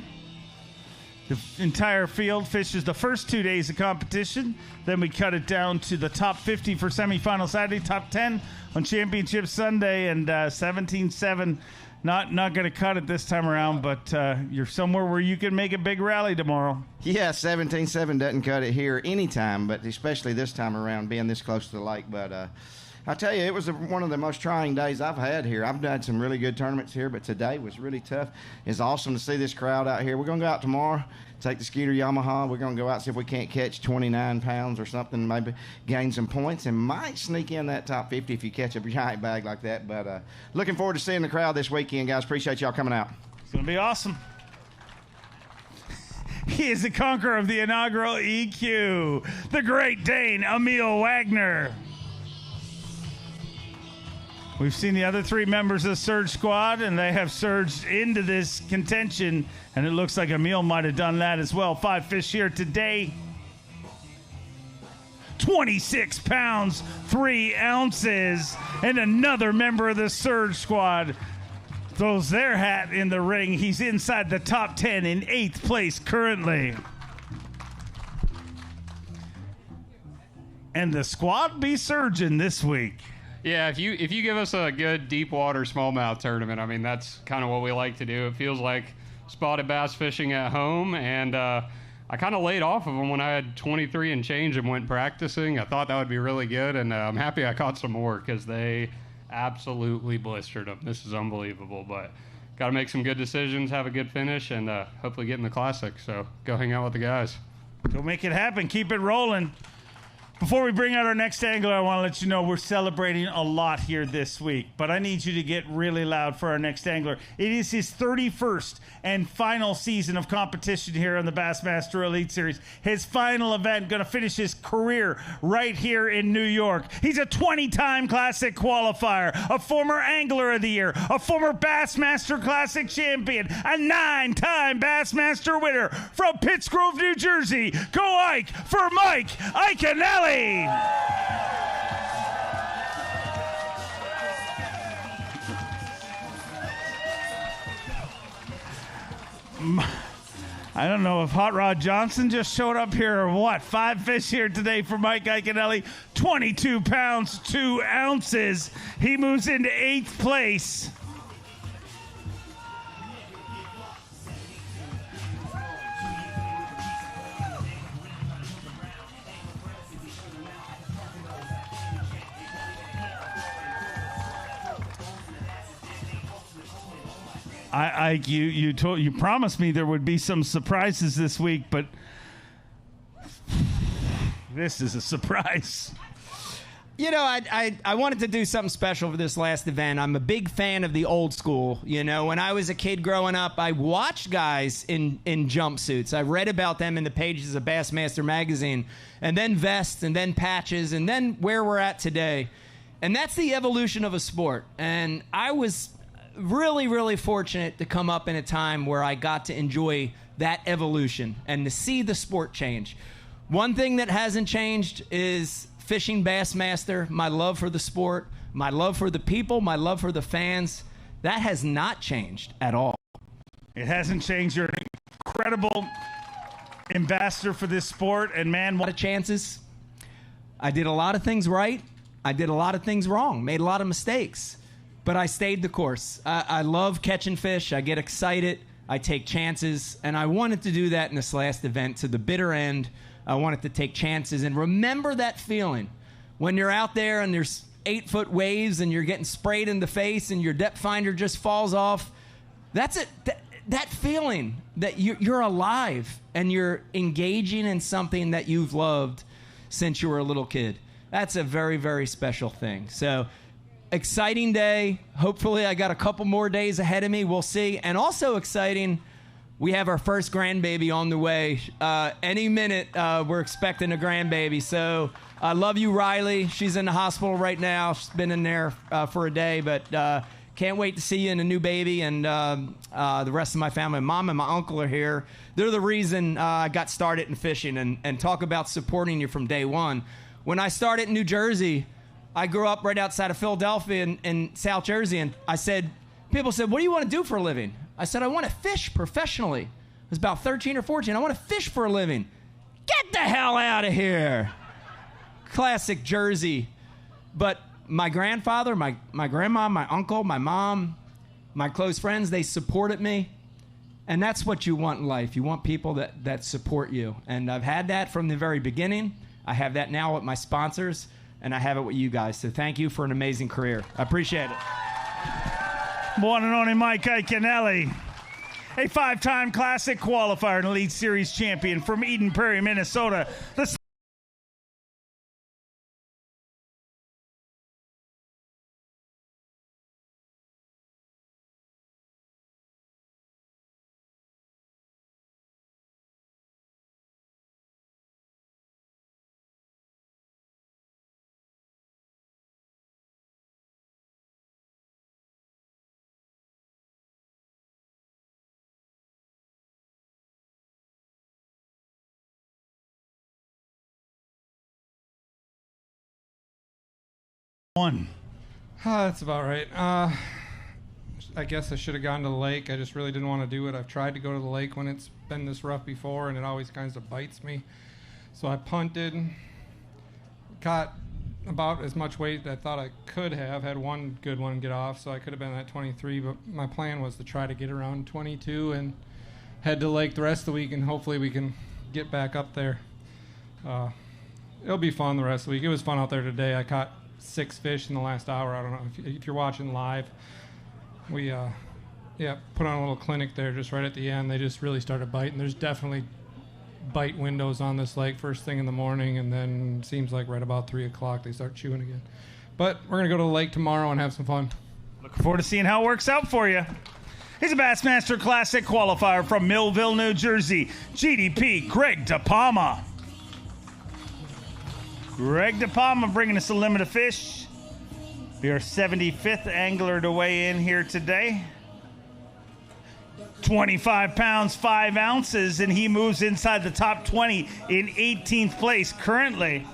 The entire field fishes the first 2 days of competition. Then we cut it down to the top 50 for semifinal Saturday, top 10 on Championship Sunday, and 17.7. Not going to cut it this time around, but you're somewhere where you can make a big rally tomorrow. Yeah, 17.7 doesn't cut it here anytime, but especially this time around, being this close to the lake. But I tell you, it was one of the most trying days I've had here. I've had some really good tournaments here, but today was really tough. It's awesome to see this crowd out here. We're going to go out tomorrow, take the Skeeter Yamaha. We're going to go out, see if we can't catch 29 pounds or something, maybe gain some points, and might sneak in that top 50 if you catch a giant bag like that. But looking forward to seeing the crowd this weekend, guys. Appreciate y'all coming out. It's going to be awesome. He is the conqueror of the inaugural EQ, the Great Dane, Emil Wagner. We've seen the other 3 members of the Surge Squad, and they have surged into this contention, and it looks like Emil might have done that as well. 5 fish here today. 26 pounds, 3 ounces, and another member of the Surge Squad throws their hat in the ring. He's inside the top 10 in 8th place currently. And the squad be surging this week. Yeah, if you give us a good deep water smallmouth tournament, I mean, that's kind of what we like to do. It feels like spotted bass fishing at home, and I kind of laid off of them when I had 23 and change and went practicing. I thought that would be really good, and I'm happy I caught some more because they absolutely blistered them. This is unbelievable, but got to make some good decisions, have a good finish, and hopefully get in the Classic. So go hang out with the guys. Go make it happen. Keep it rolling. Before we bring out our next angler, I want to let you know we're celebrating a lot here this week, but I need you to get really loud for our next angler. It is his 31st and final season of competition here on the Bassmaster Elite Series. His final event, going to finish his career right here in New York. He's a 20-time Classic qualifier, a former Angler of the Year, a former Bassmaster Classic champion, a 9-time Bassmaster winner from Pittsgrove, New Jersey. Go Ike for Mike Iaconelli. I don't know if Hot Rod Johnson just showed up here or what. 5 fish here today for Mike Iaconelli. 22 pounds, 2 ounces. He moves into 8th place. You promised me there would be some surprises this week, but this is a surprise. You know, I wanted to do something special for this last event. I'm a big fan of the old school. You know, when I was a kid growing up, I watched guys in jumpsuits. I read about them in the pages of Bassmaster magazine, and then vests, and then patches, and then where we're at today. And that's the evolution of a sport. And I was really, really fortunate to come up in a time where I got to enjoy that evolution and to see the sport change. One thing that hasn't changed is fishing Bassmaster, my love for the sport, my love for the people, my love for the fans. That has not changed at all. It hasn't changed. You're an incredible ambassador for this sport, and man, a lot of chances. I did a lot of things right. I did a lot of things wrong, made a lot of mistakes, but I stayed the course. I love catching fish. I get excited. I take chances, and I wanted to do that in this last event to the bitter end. I wanted to take chances and remember that feeling when you're out there and there's 8-foot waves and you're getting sprayed in the face and your depth finder just falls off. That's it. That feeling that you're alive and you're engaging in something that you've loved since you were a little kid. That's a very, very special thing. So exciting day. Hopefully I got a couple more days ahead of me. We'll see. And also exciting, we have our first grandbaby on the way. Any minute, we're expecting a grandbaby. So I love you, Riley. She's in the hospital right now. She's been in there for a day, but can't wait to see you and a new baby. And the rest of my family, Mom and my uncle are here. They're the reason I got started in fishing, and talk about supporting you from day one. When I started in New Jersey, I grew up right outside of Philadelphia in South Jersey, and people said, what do you want to do for a living? I said, I want to fish professionally. I was about 13 or 14. I want to fish for a living. Get the hell out of here. Classic Jersey. But my grandfather, my grandma, my uncle, my mom, my close friends, they supported me. And that's what you want in life. You want people that support you. And I've had that from the very beginning. I have that now with my sponsors, and I have it with you guys. So thank you for an amazing career. I appreciate it. One and only Mike Iaconelli, a 5-time Classic qualifier and Elite Series champion from Eden Prairie, Minnesota. The 1. That's about right. I guess I should have gone to the lake. I just really didn't want to do it. I've tried to go to the lake when it's been this rough before, and it always kind of bites me. So I punted, caught about as much weight as I thought I could have. Had one good one get off, so I could have been at 23, but my plan was to try to get around 22 and head to the lake the rest of the week, and hopefully we can get back up there. It'll be fun the rest of the week. It was fun out there today. I caught 6 fish in the last hour. I don't know if you're watching live. We put on a little clinic there just right at the end. They just really started biting. There's definitely bite windows on this lake first thing in the morning, and then seems like right about 3 o'clock they start chewing again. But we're gonna go to the lake tomorrow and have some fun. Looking forward to seeing how it works out for you. He's a Bassmaster Classic qualifier from Millville, New Jersey. GDP Greg DePalma. Greg DePalma bringing us a limit of fish. Be our 75th angler to weigh in here today. 25 pounds, 5 ounces, and he moves inside the top 20 in 18th place currently.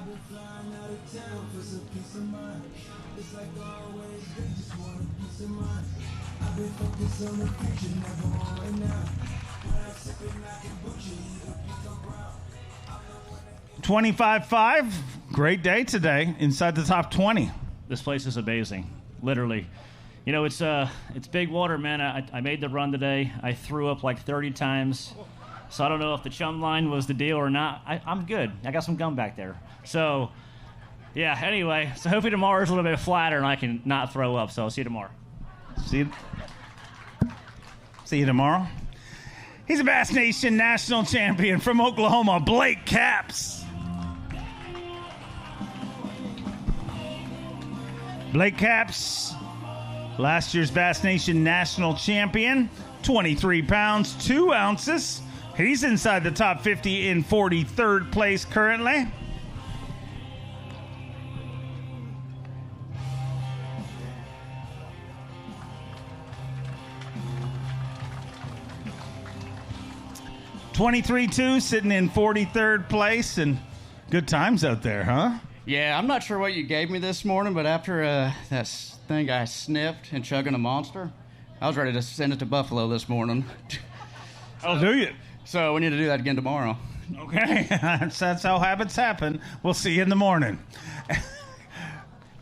$25.5. Great day today inside the top 20. This place is amazing, literally. You know, it's big water, man. I made the run today. I threw up like 30 times. So I don't know if the chum line was the deal or not. I'm good. I got some gum back there. So, yeah, anyway. So hopefully tomorrow is a little bit flatter and I can not throw up. So I'll see you tomorrow. See you tomorrow. He's a Bass Nation national champion from Oklahoma, Blake Capps. Blake Capps, last year's Bass Nation National Champion, 23 pounds, 2 ounces. He's inside the top 50 in 43rd place currently. $23.2 sitting in 43rd place, and good times out there, huh? Yeah, I'm not sure what you gave me this morning, but after that thing I sniffed and chugging a monster, I was ready to send it to Buffalo this morning. Oh, do you? So we need to do that again tomorrow. Okay, that's how habits happen. We'll see you in the morning.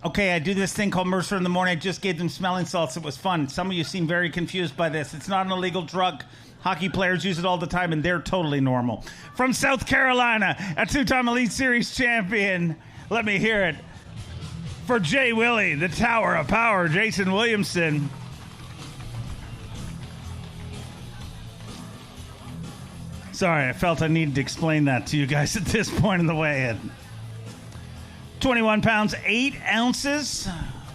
Okay, I do this thing called Mercer in the Morning. I just gave them smelling salts. It was fun. Some of you seem very confused by this. It's not an illegal drug. Hockey players use it all the time, and they're totally normal. From South Carolina, a 2-time Elite Series champion. Let me hear it for Jay Willie, the Tower of Power, Jason Williamson. Sorry, I felt I needed to explain that to you guys at this point in the weigh-in. 21 pounds, 8 ounces.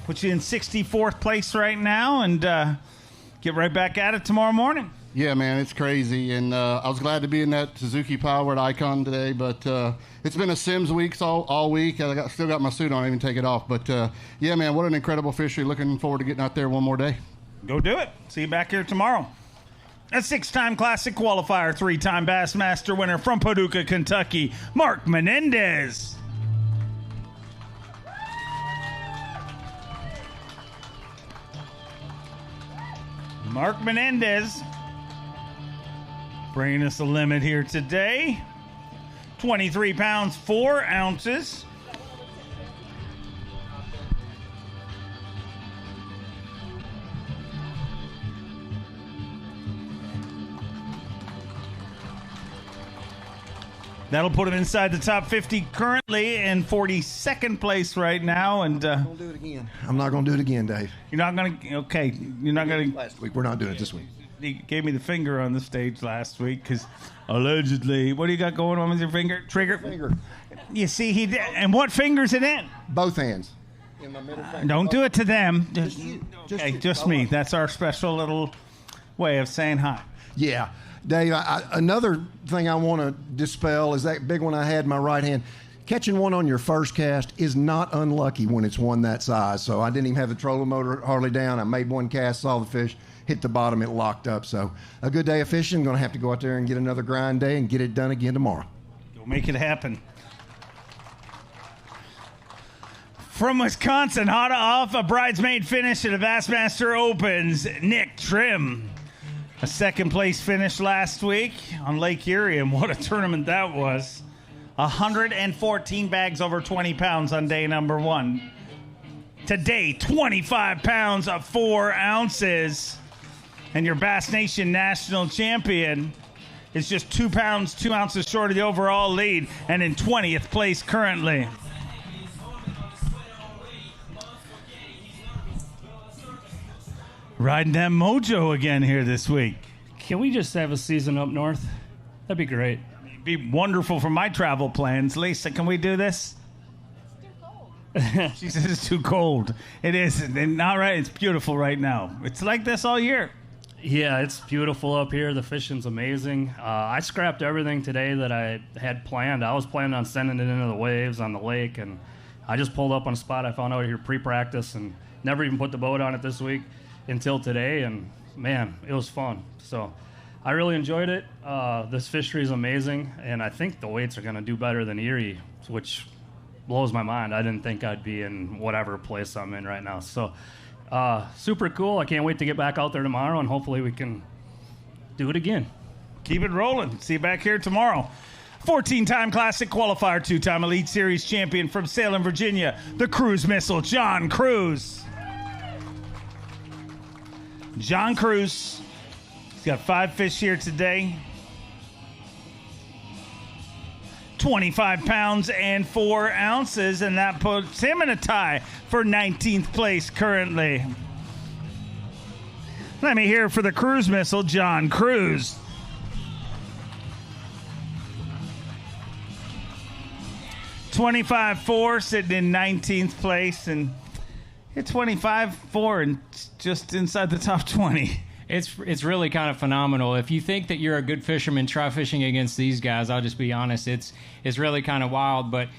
Put you in 64th place right now, and get right back at it tomorrow morning. Yeah, man, it's crazy, and I was glad to be in that Suzuki Powered Icon today, but it's been a Sims week all week. Still got my suit on, I didn't even take it off, but yeah, man, what an incredible fishery. Looking forward to getting out there one more day. Go do it. See you back here tomorrow. A 6-time Classic qualifier, 3-time Bassmaster winner from Paducah, Kentucky, Mark Menendez. Mark Menendez bringing us a limit here today. 23 pounds, 4 ounces. That'll put him inside the top 50 currently in 42nd place right now. And don't do it again. I'm not going to do it again, Dave. You're not going to? Okay. You're not going to? Last week. We're not doing it this week. He gave me the finger on the stage last week because allegedly, what do you got going on with your finger? Trigger? Finger. You see, he did. And what finger's it in? Both hands. In my middle finger. Don't do it to them. Just me. Right. That's our special little way of saying hi. Yeah. Dave, another thing I want to dispel is that big one I had in my right hand. Catching one on your first cast is not unlucky when it's one that size. So I didn't even have the trolling motor hardly down. I made one cast, saw the fish, hit the bottom, it locked up. So a good day of fishing. Going to have to go out there and get another grind day and get it done again tomorrow. Go make it happen. From Wisconsin, hot off a bridesmaid finish at the Bassmaster Opens, Nick Trim. A second-place finish last week on Lake Erie, and what a tournament that was. 114 bags over 20 pounds on day number 1. Today, 25 pounds of 4 ounces. And your Bass Nation National Champion is just 2 pounds, 2 ounces short of the overall lead and in 20th place currently. Riding that mojo again here this week. Can we just have a season up north? That'd be great. It'd be wonderful for my travel plans. Lisa, can we do this? She says it's too cold. It is. And all right, it's beautiful right now. It's like this all year. Yeah, it's beautiful up here. The fishing's amazing. I scrapped everything today that I had planned. I was planning on sending it into the waves on the lake, and I just pulled up on a spot I found out here pre-practice and never even put the boat on it this week until today, and man, it was fun. So I really enjoyed it. This fishery is amazing, and I think the weights are going to do better than Erie, which blows my mind. I didn't think I'd be in whatever place I'm in right now. So super cool. I can't wait to get back out there tomorrow, and hopefully we can do it again. Keep it rolling. See you back here tomorrow. 14-time Classic qualifier, 2-time Elite Series champion from Salem, Virginia, the Cruise Missile, John Cruz. John Cruz. He's got 5 fish here today. 25 pounds and 4 ounces, and that puts him in a tie for 19th place currently. Let me hear for the Cruise Missile, John Cruz. $25.4, sitting in 19th place, and Hit 25-4 and just inside the top 20. It's really kind of phenomenal. If you think that you're a good fisherman, try fishing against these guys. I'll just be honest. It's really kind of wild, but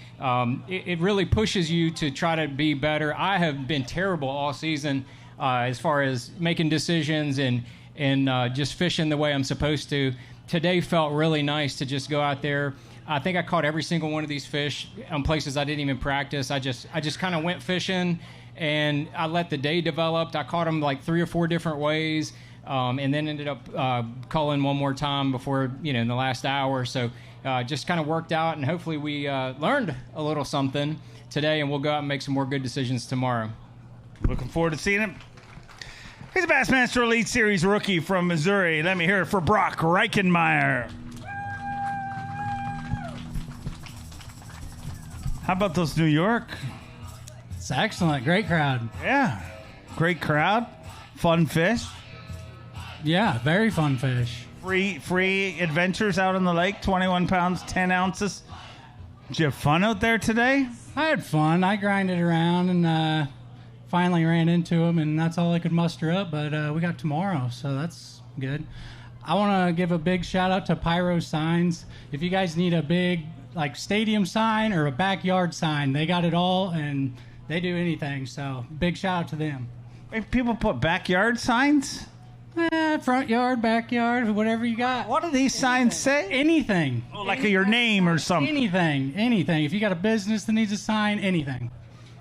it really pushes you to try to be better. I have been terrible all season as far as making decisions and just fishing the way I'm supposed to. Today felt really nice to just go out there. I think I caught every single one of these fish on places I didn't even practice. I just kind of went fishing, and I let the day develop. I caught them like 3 or 4 different ways. And then ended up calling one more time before, in the last hour. So just kind of worked out, and hopefully we learned a little something today, and we'll go out and make some more good decisions tomorrow. Looking forward to seeing him. He's a Bassmaster Elite Series rookie from Missouri. Let me hear it for Brock Reichenmeyer. How about those New York? It's excellent. Great crowd. Yeah. Great crowd. Fun fish. Yeah, very fun fish. Free adventures out on the lake, 21 pounds, 10 ounces. Did you have fun out there today? I had fun. I grinded around and finally ran into them, and that's all I could muster up. But we got tomorrow, so that's good. I want to give a big shout-out to Pyro Signs. If you guys need a big stadium sign or a backyard sign, they got it all, and they do anything. So big shout-out to them. If people put backyard signs? Front yard, backyard, whatever you got. What do these signs say? Anything. Oh, like your name or something. Anything. If you got a business that needs a sign, anything.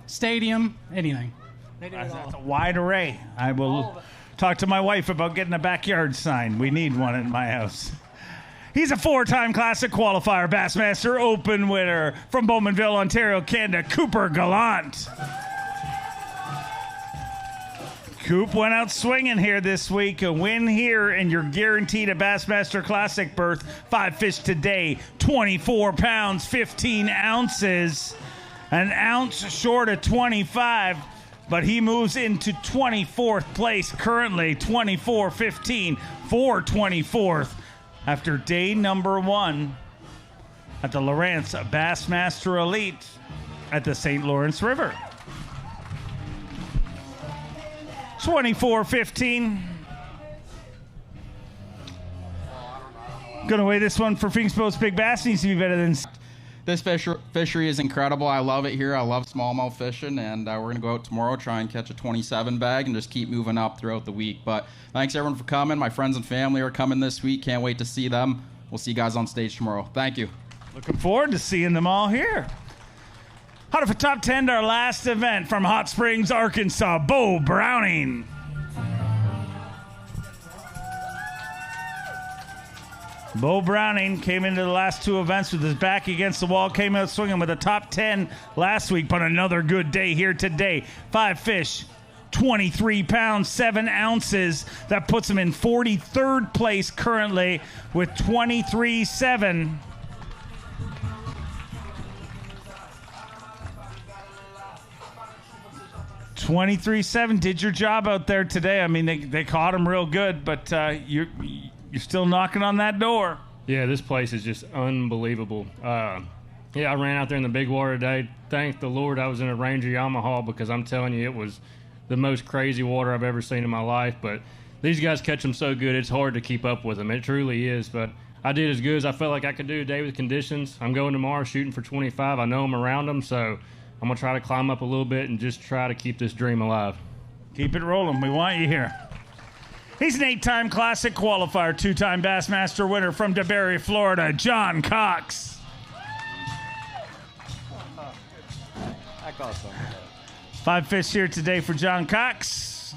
Stadium, anything. They do it all. That's a wide array. I will talk to my wife about getting a backyard sign. We need one in my house. He's a 4-time Classic Qualifier Bassmaster Open winner from Bowmanville, Ontario, Canada, Cooper Gallant. Coop went out swinging here this week. A win here, and you're guaranteed a Bassmaster Classic berth. 5 fish today, 24 pounds, 15 ounces. An ounce short of 25, but he moves into 24th place currently, 24-15 for 24th after day number 1 at the Lawrence Bassmaster Elite at the St. Lawrence River. 24-15. Gonna weigh this one for Finks Boats Big Bass. Needs to be better than. This fishery is incredible. I love it here. I love smallmouth fishing, and we're going to go out tomorrow, try and catch a 27 bag, and just keep moving up throughout the week. But thanks, everyone, for coming. My friends and family are coming this week. Can't wait to see them. We'll see you guys on stage tomorrow. Thank you. Looking forward to seeing them all here. Hot for top 10 to our last event from Hot Springs, Arkansas, Bo Browning. Bo Browning came into the last 2 events with his back against the wall, came out swinging with a top 10 last week, but another good day here today. 5 fish, 23 pounds, 7 ounces. That puts him in 43rd place currently with 23.7. $23.7 did your job out there today. I mean, they caught him real good, but you're still knocking on that door. Yeah, this place is just unbelievable. I ran out there in the big water today. Thank the Lord I was in a Ranger Yamaha, because I'm telling you, it was the most crazy water I've ever seen in my life. But these guys catch them so good, it's hard to keep up with them. It truly is. But I did as good as I felt like I could do today with conditions. I'm going tomorrow shooting for 25. I know I'm around them, so I'm going to try to climb up a little bit and just try to keep this dream alive. Keep it rolling. We want you here. He's an 8-time Classic Qualifier, 2-time Bassmaster winner from DeBerry, Florida, John Cox. I caught some. 5 fish here today for John Cox.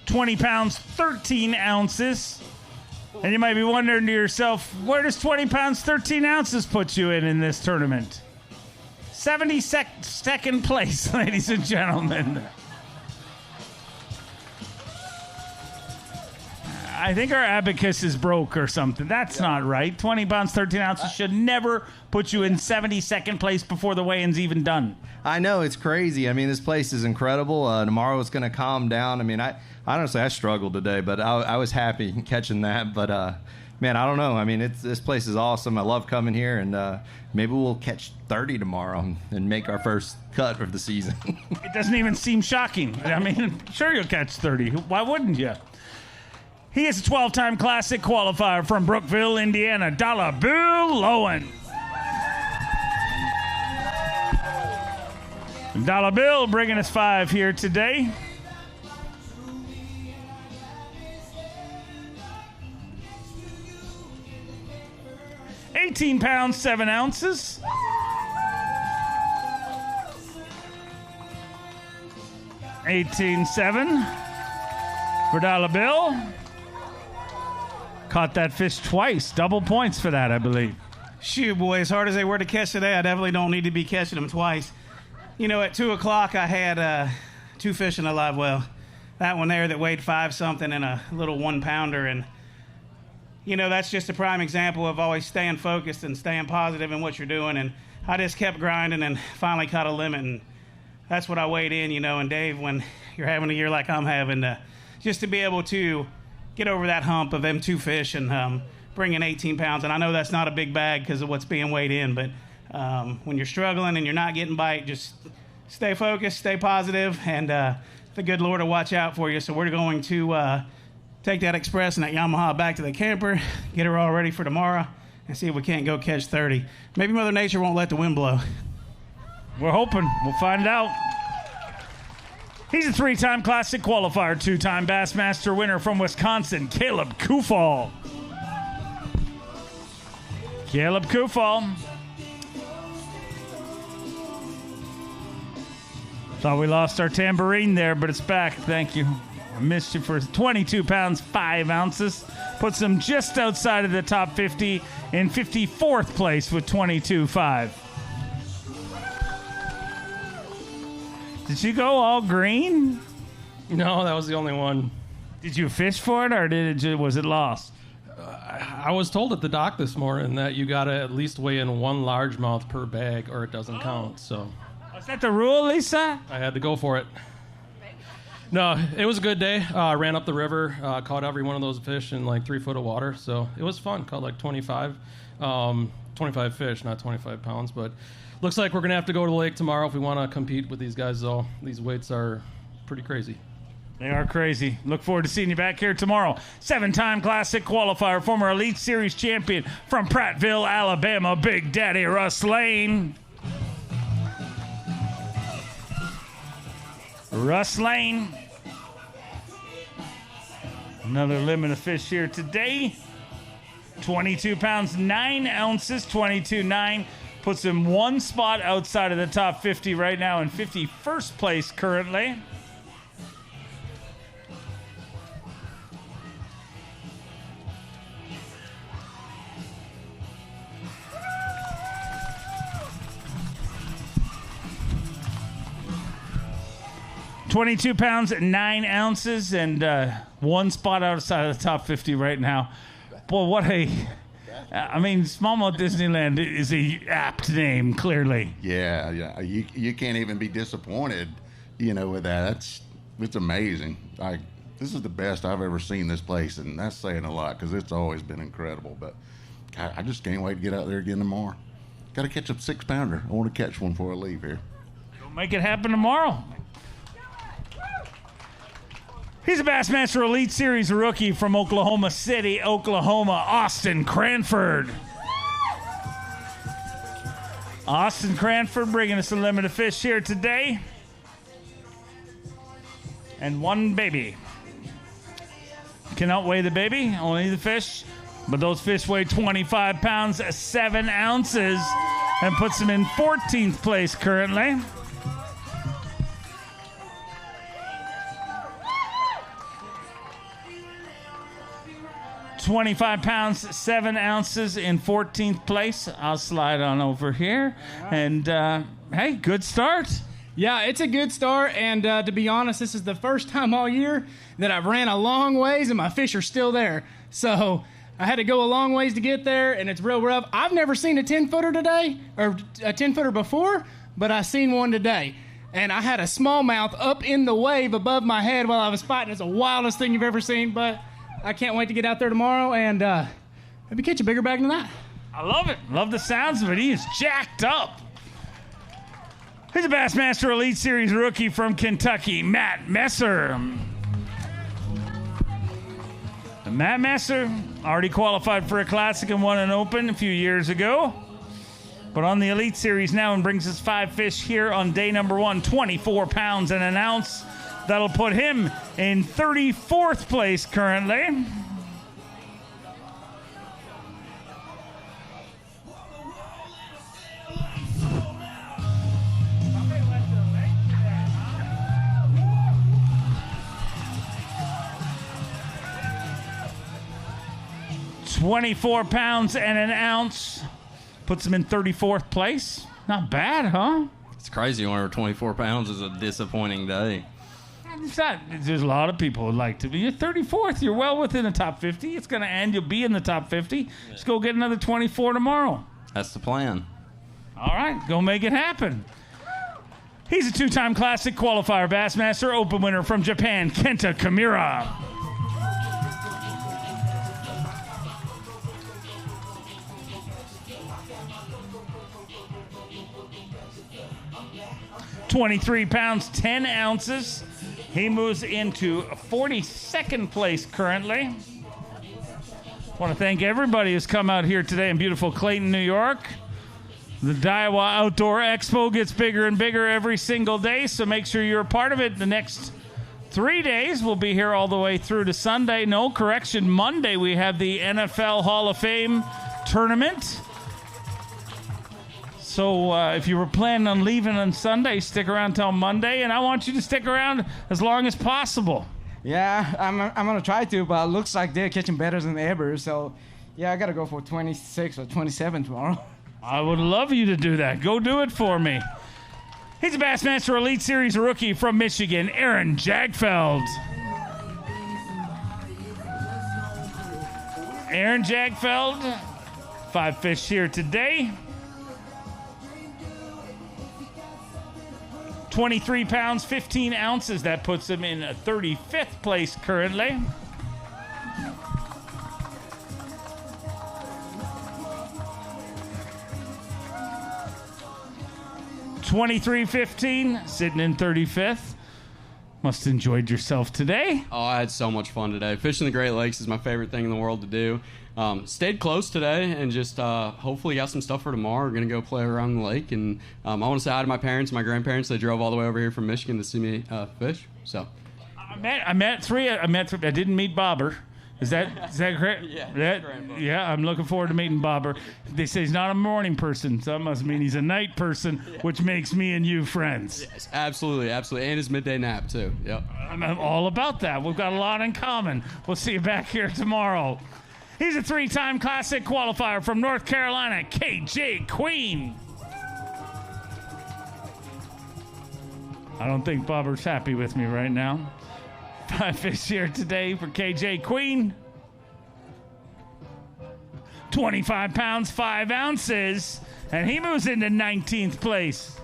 20 pounds, 13 ounces. And you might be wondering to yourself, where does 20 pounds, 13 ounces put you in this tournament? 72nd place, ladies and gentlemen. I think our abacus is broke or something. That's not right. 20 pounds, 13 ounces should never put you in 72nd place before the weigh-in's even done. I know, it's crazy. I mean, this place is incredible. Tomorrow it's going to calm down. I mean, I honestly, I struggled today, but I was happy catching that. But man, I don't know. I mean, this place is awesome. I love coming here, and maybe we'll catch 30 tomorrow and make our first cut of the season. It doesn't even seem shocking. I mean, sure you'll catch 30. Why wouldn't you? He is a 12-time Classic qualifier from Brookville, Indiana, Dollar Bill Lowen. Dollar Bill bringing us 5 here today. £18, 7 ounces. $18.7 for Dollar Bill. Caught that fish twice. Double points for that, I believe. Shoot, boy, as hard as they were to catch today, I definitely don't need to be catching them twice. You know, at 2 o'clock, I had 2 fish in a live well. That one there that weighed 5-something and a little 1-pounder. And, you know, that's just a prime example of always staying focused and staying positive in what you're doing. And I just kept grinding and finally caught a limit. And that's what I weighed in, you know. And, Dave, when you're having a year like I'm having, just to be able to get over that hump of them 2 fish and bring in 18 pounds. And I know that's not a big bag because of what's being weighed in, but when you're struggling and you're not getting bite, just stay focused, stay positive, and the good Lord will watch out for you. So we're going to take that Express and that Yamaha back to the camper, get her all ready for tomorrow, and see if we can't go catch 30. Maybe Mother Nature won't let the wind blow. We're hoping. We'll find out. He's a 3-time Classic qualifier, 2-time Bassmaster winner from Wisconsin, Caleb Kufal. Caleb Kufal. Thought we lost our tambourine there, but it's back. Thank you. I missed you for 22 pounds, 5 ounces. Puts him just outside of the top 50 in 54th place with 22.5. Did you go all green? No, that was the only one. Did you fish for it, or was it lost? I was told at the dock this morning that you got to at least weigh in 1 largemouth per bag, or it doesn't count. So. Is that the rule, Lisa? I had to go for it. No, it was a good day. I ran up the river, caught every one of those fish in like 3 foot of water. So it was fun. Caught like 25 fish, not 25 pounds. But looks like we're going to have to go to the lake tomorrow if we want to compete with these guys, though. These weights are pretty crazy. They are crazy. Look forward to seeing you back here tomorrow. 7-time Classic qualifier, former Elite Series champion from Prattville, Alabama, Big Daddy Russ Lane. Russ Lane. Another limit of fish here today. 22 pounds, 9 ounces, 22.9. Puts him 1 spot outside of the top 50 right now in 51st place currently. £22, 9 ounces, and 1 spot outside of the top 50 right now. Boy, what a... I mean, Smallmouth Disneyland is a apt name, clearly. Yeah. You can't even be disappointed, with that. It's amazing. This is the best I've ever seen this place, and that's saying a lot because it's always been incredible. But I just can't wait to get out there again tomorrow. Got to catch a 6-pounder. I want to catch one before I leave here. We'll make it happen tomorrow. He's a Bassmaster Elite Series rookie from Oklahoma City, Oklahoma, Austin Cranford. Austin Cranford bringing us a limit of fish here today. And 1 baby. Cannot weigh the baby, only the fish. But those fish weigh 25 pounds, 7 ounces, and puts him in 14th place currently. £25, 7 ounces in 14th place. I'll slide on over here. And, hey, good start. Yeah, it's a good start. And to be honest, this is the first time all year that I've ran a long ways and my fish are still there. So I had to go a long ways to get there, and it's real rough. I've never seen a 10-footer today, or a 10-footer before, but I seen one today. And I had a smallmouth up in the wave above my head while I was fighting. It's the wildest thing you've ever seen, but I can't wait to get out there tomorrow and maybe catch a bigger bag than that. I love it. Love the sounds of it. He is jacked up. Here's a Bassmaster Elite Series rookie from Kentucky, Matt Messer. Matt Messer already qualified for a Classic and won an Open a few years ago. But on the Elite Series now and brings us 5 fish here on day number 1, 24 pounds and an ounce. That'll put him in 34th place currently. $24 pounds and an ounce puts him in 34th place. Not bad, huh? It's crazy whenever 24 pounds is a disappointing day. It's not. There's a lot of people who like to be. You're 34th. You're well within the top 50. It's going to end. You'll be in the top 50. Just go get another 24 tomorrow. That's the plan. All right. Go make it happen. He's a 2-time Classic qualifier Bassmaster Open winner from Japan, Kenta Kimura. $23 pounds, 10 ounces. He moves into 42nd place currently. I want to thank everybody who's come out here today in beautiful Clayton, New York. The Daiwa Outdoor Expo gets bigger and bigger every single day, so make sure you're a part of it. The next 3 days, we'll be here all the way through to Sunday. No, correction, Monday we have the NFL Hall of Fame tournament. So if you were planning on leaving on Sunday, stick around till Monday, and I want you to stick around as long as possible. Yeah, I'm gonna try to, but it looks like they're catching better than ever. So, yeah, I gotta go for 26 or 27 tomorrow. I would love you to do that. Go do it for me. He's a Bassmaster Elite Series rookie from Michigan, Aaron Jagfeld. Aaron Jagfeld, 5 fish here today. 23 pounds, 15 ounces. That puts him in 35th place currently. $23.15, sitting in 35th. Must have enjoyed yourself today. Oh, I had so much fun today. Fishing the Great Lakes is my favorite thing in the world to do. Stayed close today and just hopefully got some stuff for tomorrow. We're going to go play around the lake. And I want to say hi to my parents and my grandparents. They drove all the way over here from Michigan to see me fish. So I met three. I didn't meet Bobber. Is that correct? Yeah. Yeah, I'm looking forward to meeting Bobber. They say he's not a morning person, so that must mean he's a night person, which makes me and you friends. Yes, absolutely. And his midday nap, too. Yep. I'm all about that. We've got a lot in common. We'll see you back here tomorrow. He's a 3-time Classic qualifier from North Carolina, KJ Queen. I don't think Bobber's happy with me right now. 5 fish here today for KJ Queen. 25 pounds, 5 ounces, and he moves into 19th place.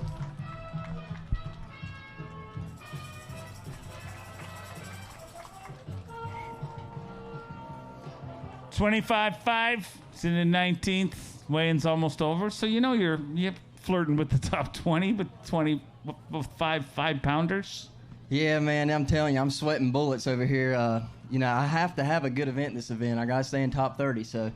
$25.5, sitting in 19th. Weigh-in's almost over, so you know you're flirting with the top 20, but 25 5-pounders. Yeah, man, I'm telling you, I'm sweating bullets over here. I have to have a good event this event. I got to stay in top 30, so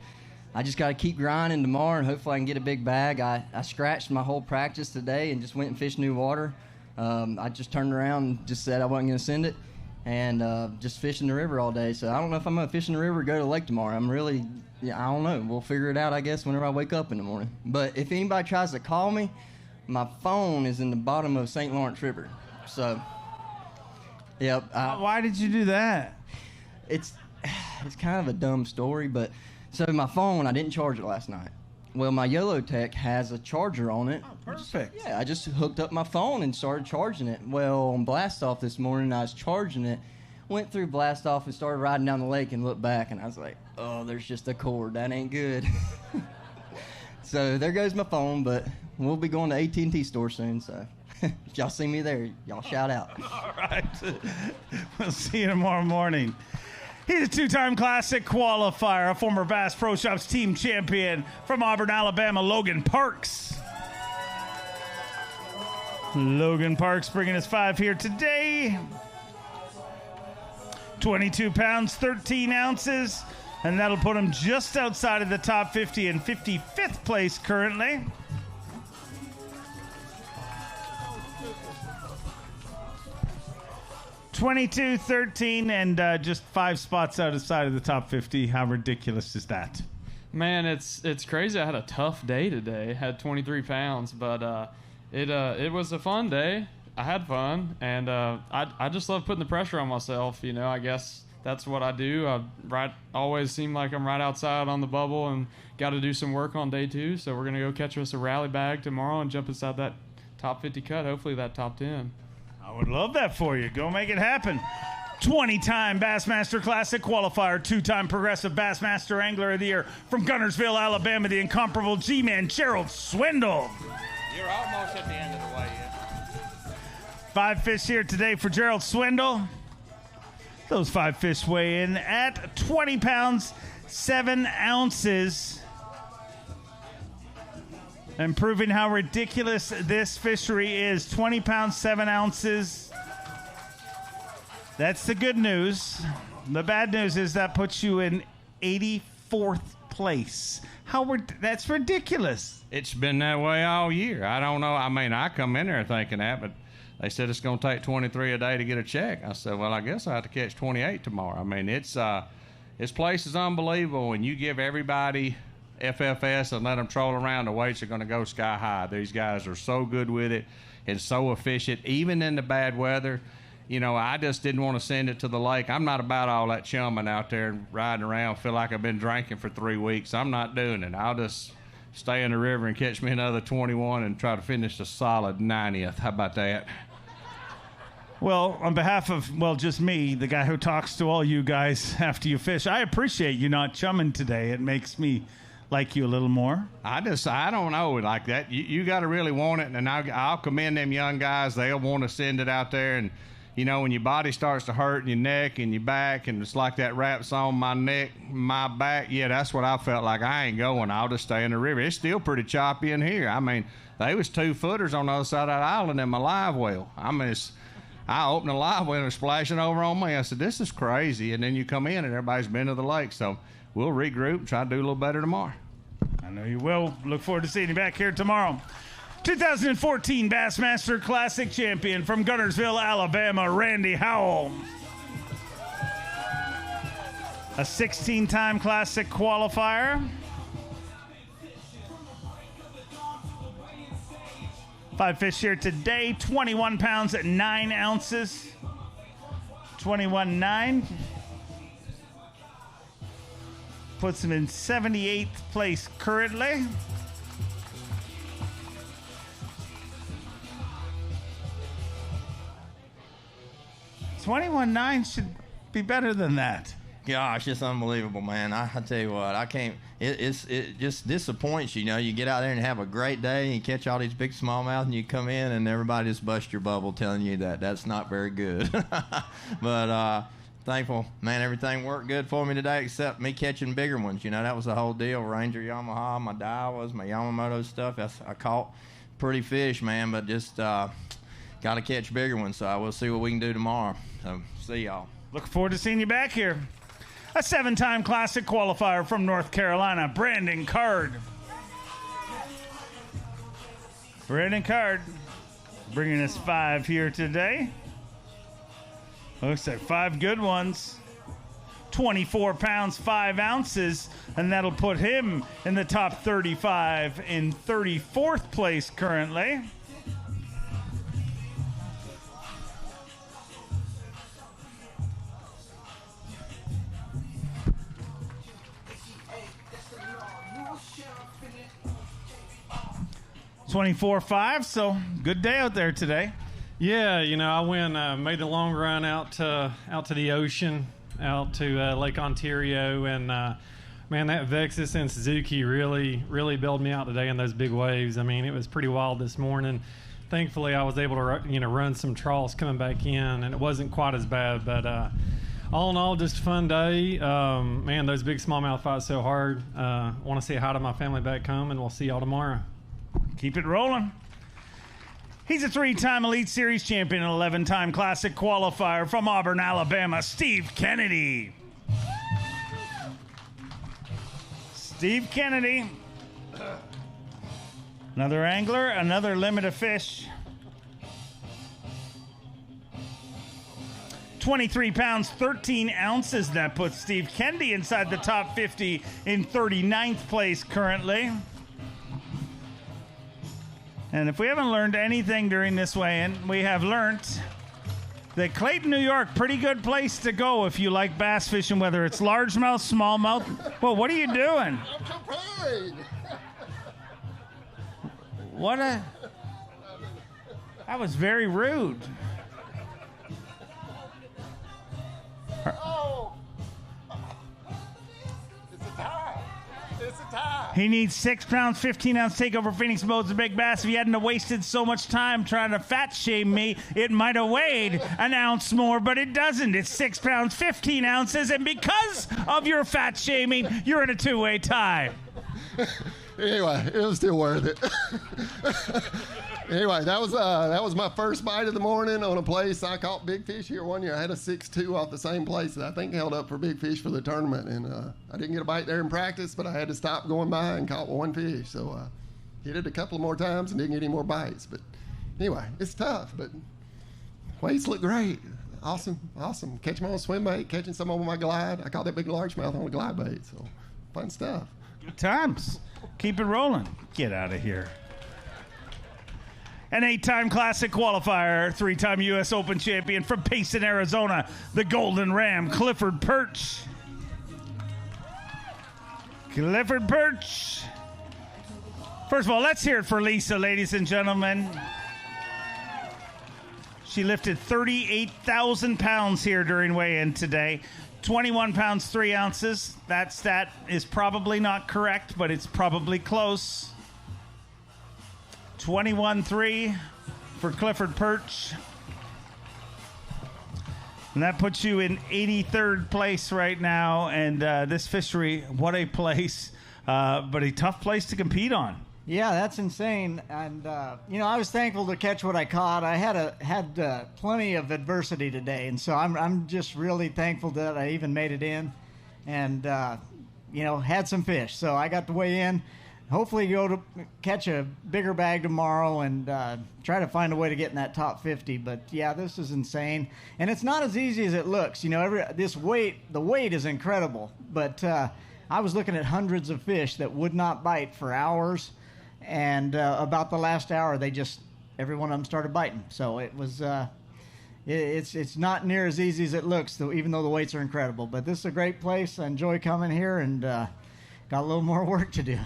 I just got to keep grinding tomorrow, and hopefully I can get a big bag. I scratched my whole practice today and just went and fished new water. I just turned around and just said I wasn't going to send it, and just fishing the river all day. So I don't know if I'm going to fish in the river or go to the lake tomorrow. I don't know. We'll figure it out, I guess, whenever I wake up in the morning. But if anybody tries to call me, my phone is in the bottom of St. Lawrence River, so... Yep. Why did you do that? It's kind of a dumb story, but so my phone, I didn't charge it last night. Well, my YOLO Tech has a charger on it. Oh, perfect. Yeah, I just hooked up my phone and started charging it. Well, on blast off this morning, I was charging it, went through blast off and started riding down the lake and looked back, and I was like, oh, there's just a cord. That ain't good. So there goes my phone, but we'll be going to AT&T store soon, so... If y'all see me there, y'all shout out. All right. We'll see you tomorrow morning. He's a two-time Classic qualifier, a former Bass Pro Shops team champion from Auburn, Alabama, Logan Parks. Logan Parks bringing us 5 here today. 22 pounds, 13 ounces, and that'll put him just outside of the top 50 in 55th place currently. $22, $13, and just 5 spots outside of the top 50. How ridiculous is that? Man, it's crazy. I had a tough day today. Had 23 pounds, but it was a fun day. I had fun, and I just love putting the pressure on myself. You know, I guess that's what I do. I always seem like I'm right outside on the bubble and got to do some work on day 2. So we're going to go catch us a rally bag tomorrow and jump inside that top 50 cut, hopefully that top 10. I would love that for you. Go make it happen. 20-time Bassmaster Classic qualifier, 2-time Progressive Bassmaster Angler of the Year from Gunnersville, Alabama, the incomparable G-Man, Gerald Swindle. You're almost at the end of the way yet. 5 fish here today for Gerald Swindle. Those 5 fish weigh in at 20 pounds, 7 ounces. And proving how ridiculous this fishery is. 20 pounds, 7 ounces. That's the good news. The bad news is that puts you in 84th place. That's ridiculous. It's been that way all year. I don't know. I mean, I come in there thinking that, but they said it's going to take 23 a day to get a check. I said, well, I guess I have to catch 28 tomorrow. I mean, this place is unbelievable. When you give everybody FFS and let them troll around, the weights are going to go sky high. These guys are so good with it and so efficient, even in the bad weather. You know, I just didn't want to send it to the lake. I'm not about all that chumming out there and riding around, feel like I've been drinking for 3 weeks. I'm not doing it. I'll just stay in the river and catch me another 21 and try to finish a solid 90th. How about that? Well, on behalf of, just me, the guy who talks to all you guys after you fish, I appreciate you not chumming today. It makes me like you a little more. I don't know, like that. You got to really want it, and I'll commend them young guys. They'll want to send it out there, and you know, when your body starts to hurt in your neck and your back, and it's like that rap song, my neck, my back, yeah, that's what I felt like. I ain't going. I'll just stay in the river. It's still pretty choppy in here. I mean, they was 2-footers on the other side of that island in my live well. I mean, I opened the live well and it was splashing over on me. I said, this is crazy. And then you come in and everybody's been to the lake. So we'll regroup and try to do a little better tomorrow. I know you will. Look forward to seeing you back here tomorrow. 2014 Bassmaster Classic champion from Gunnersville, Alabama, Randy Howell. A 16-time Classic qualifier. 5 fish here today, 21 pounds at 9 ounces. 21.9. Puts him in 78th place currently. $21.9 should be better than that. Gosh, it's unbelievable, man. I tell you what, I can't. It just disappoints you. You know, you get out there and have a great day, and you catch all these big smallmouth, and you come in, and everybody just busts your bubble, telling you that that's not very good. But thankful, man. Everything worked good for me today, except me catching bigger ones. You know, that was the whole deal. Ranger Yamaha, my Daiwas, my Yamamoto stuff. I caught pretty fish, man, but just got to catch bigger ones. So we'll see what we can do tomorrow. So see y'all. Look forward to seeing you back here. A 7-time Classic qualifier from North Carolina, Brandon Card. Brandon Card bringing us 5 here today. Looks like 5 good ones. 24 pounds, 5 ounces, and that'll put him in the top 35 in 34th place currently. $24.5, so good day out there today. Yeah, you know, I went, made the long run out to the ocean, out to Lake Ontario, and man, that Vexus and Suzuki really bailed me out today in those big waves. I mean, it was pretty wild this morning. Thankfully, I was able to run some trawls coming back in, and it wasn't quite as bad. But all in all, just a fun day. Man, those big smallmouth fights so hard. Want to say hi to my family back home, and we'll see y'all tomorrow. Keep it rolling. He's a 3-time Elite Series champion and 11-time Classic qualifier from Auburn, Alabama, Steve Kennedy. Steve Kennedy. Another angler, another limit of fish. 23 pounds, 13 ounces. That puts Steve Kennedy inside the top 50 in 39th place currently. And if we haven't learned anything during this weigh-in, we have learned that Clayton, New York, pretty good place to go if you like bass fishing, whether it's largemouth, smallmouth. Well, what are you doing? I'm prepared. That was very rude. Oh. It's a tie. It's a tie. He needs 6 pounds, 15-ounce takeover Phoenix Modes of Big Bass. If he hadn't wasted so much time trying to fat shame me, it might have weighed an ounce more, but it doesn't. It's 6 pounds, 15 ounces, and because of your fat shaming, you're in a two-way tie. Anyway, it was still worth it. Anyway, that was my first bite of the morning on a place I caught big fish here one year. I had a 6.2 off the same place that I think held up for big fish for the tournament, and I didn't get a bite there in practice, but I had to stop going by and caught one fish. So hit it a couple more times and didn't get any more bites. But anyway, it's tough, but weights look great. Awesome. Catch them on a swim bait, catching some on my glide. I caught that big largemouth on a glide bait, so fun stuff. Good times. Keep it rolling. Get out of here. An 8-time Classic qualifier, 3-time U.S. Open champion from Payson, Arizona, the Golden Ram, Clifford Perch. Clifford Perch. First of all, let's hear it for Lisa, ladies and gentlemen. She lifted 38,000 pounds here during weigh-in today. 21 pounds, 3 ounces. That stat is probably not correct, but it's probably close. 21.3 for Clifford Perch. And that puts you in 83rd place right now. And this fishery, what a place, but a tough place to compete on. Yeah, that's insane. And, I was thankful to catch what I caught. I had plenty of adversity today. And so I'm just really thankful that I even made it in and, had some fish. So I got to weigh in. Hopefully go to catch a bigger bag tomorrow and try to find a way to get in that top 50. But, yeah, this is insane. And it's not as easy as it looks. The weight is incredible. But I was looking at hundreds of fish that would not bite for hours. And about the last hour, every one of them started biting. So it was, it's not near as easy as it looks, though, even though the weights are incredible. But this is a great place. I enjoy coming here and got a little more work to do.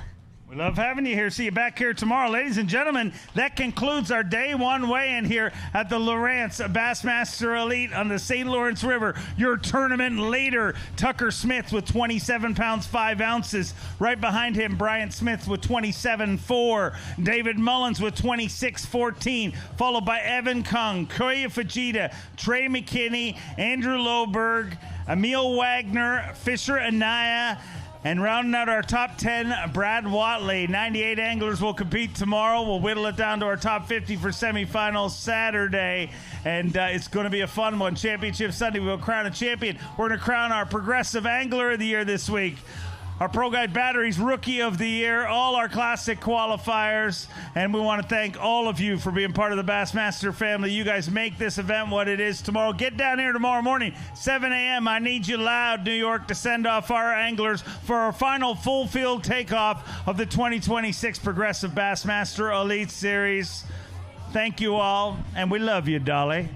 We love having you here. See you back here tomorrow. Ladies and gentlemen, that concludes our day one weigh-in here at the Lawrence Bassmaster Elite on the St. Lawrence River. Your tournament leader, Tucker Smith with 27 pounds, 5 ounces. Right behind him, Bryant Smith with 27.4. David Mullins with 26.14. Followed by Evan Kung, Koya Fujita, Trey McKinney, Andrew Loberg, Emil Wagner, Fisher Anaya, and rounding out our top 10, Brad Watley. 98 anglers will compete tomorrow. We'll whittle it down to our top 50 for semifinals Saturday. And it's going to be a fun one. Championship Sunday, we'll crown a champion. We're going to crown our Progressive Angler of the Year this week. Our Pro Guide Batteries Rookie of the Year, all our Classic qualifiers, and we want to thank all of you for being part of the Bassmaster family. You guys make this event what it is tomorrow. Get down here tomorrow morning, 7 a.m. I need you loud, New York, to send off our anglers for our final full field takeoff of the 2026 Progressive Bassmaster Elite Series. Thank you all, and we love you, Dolly.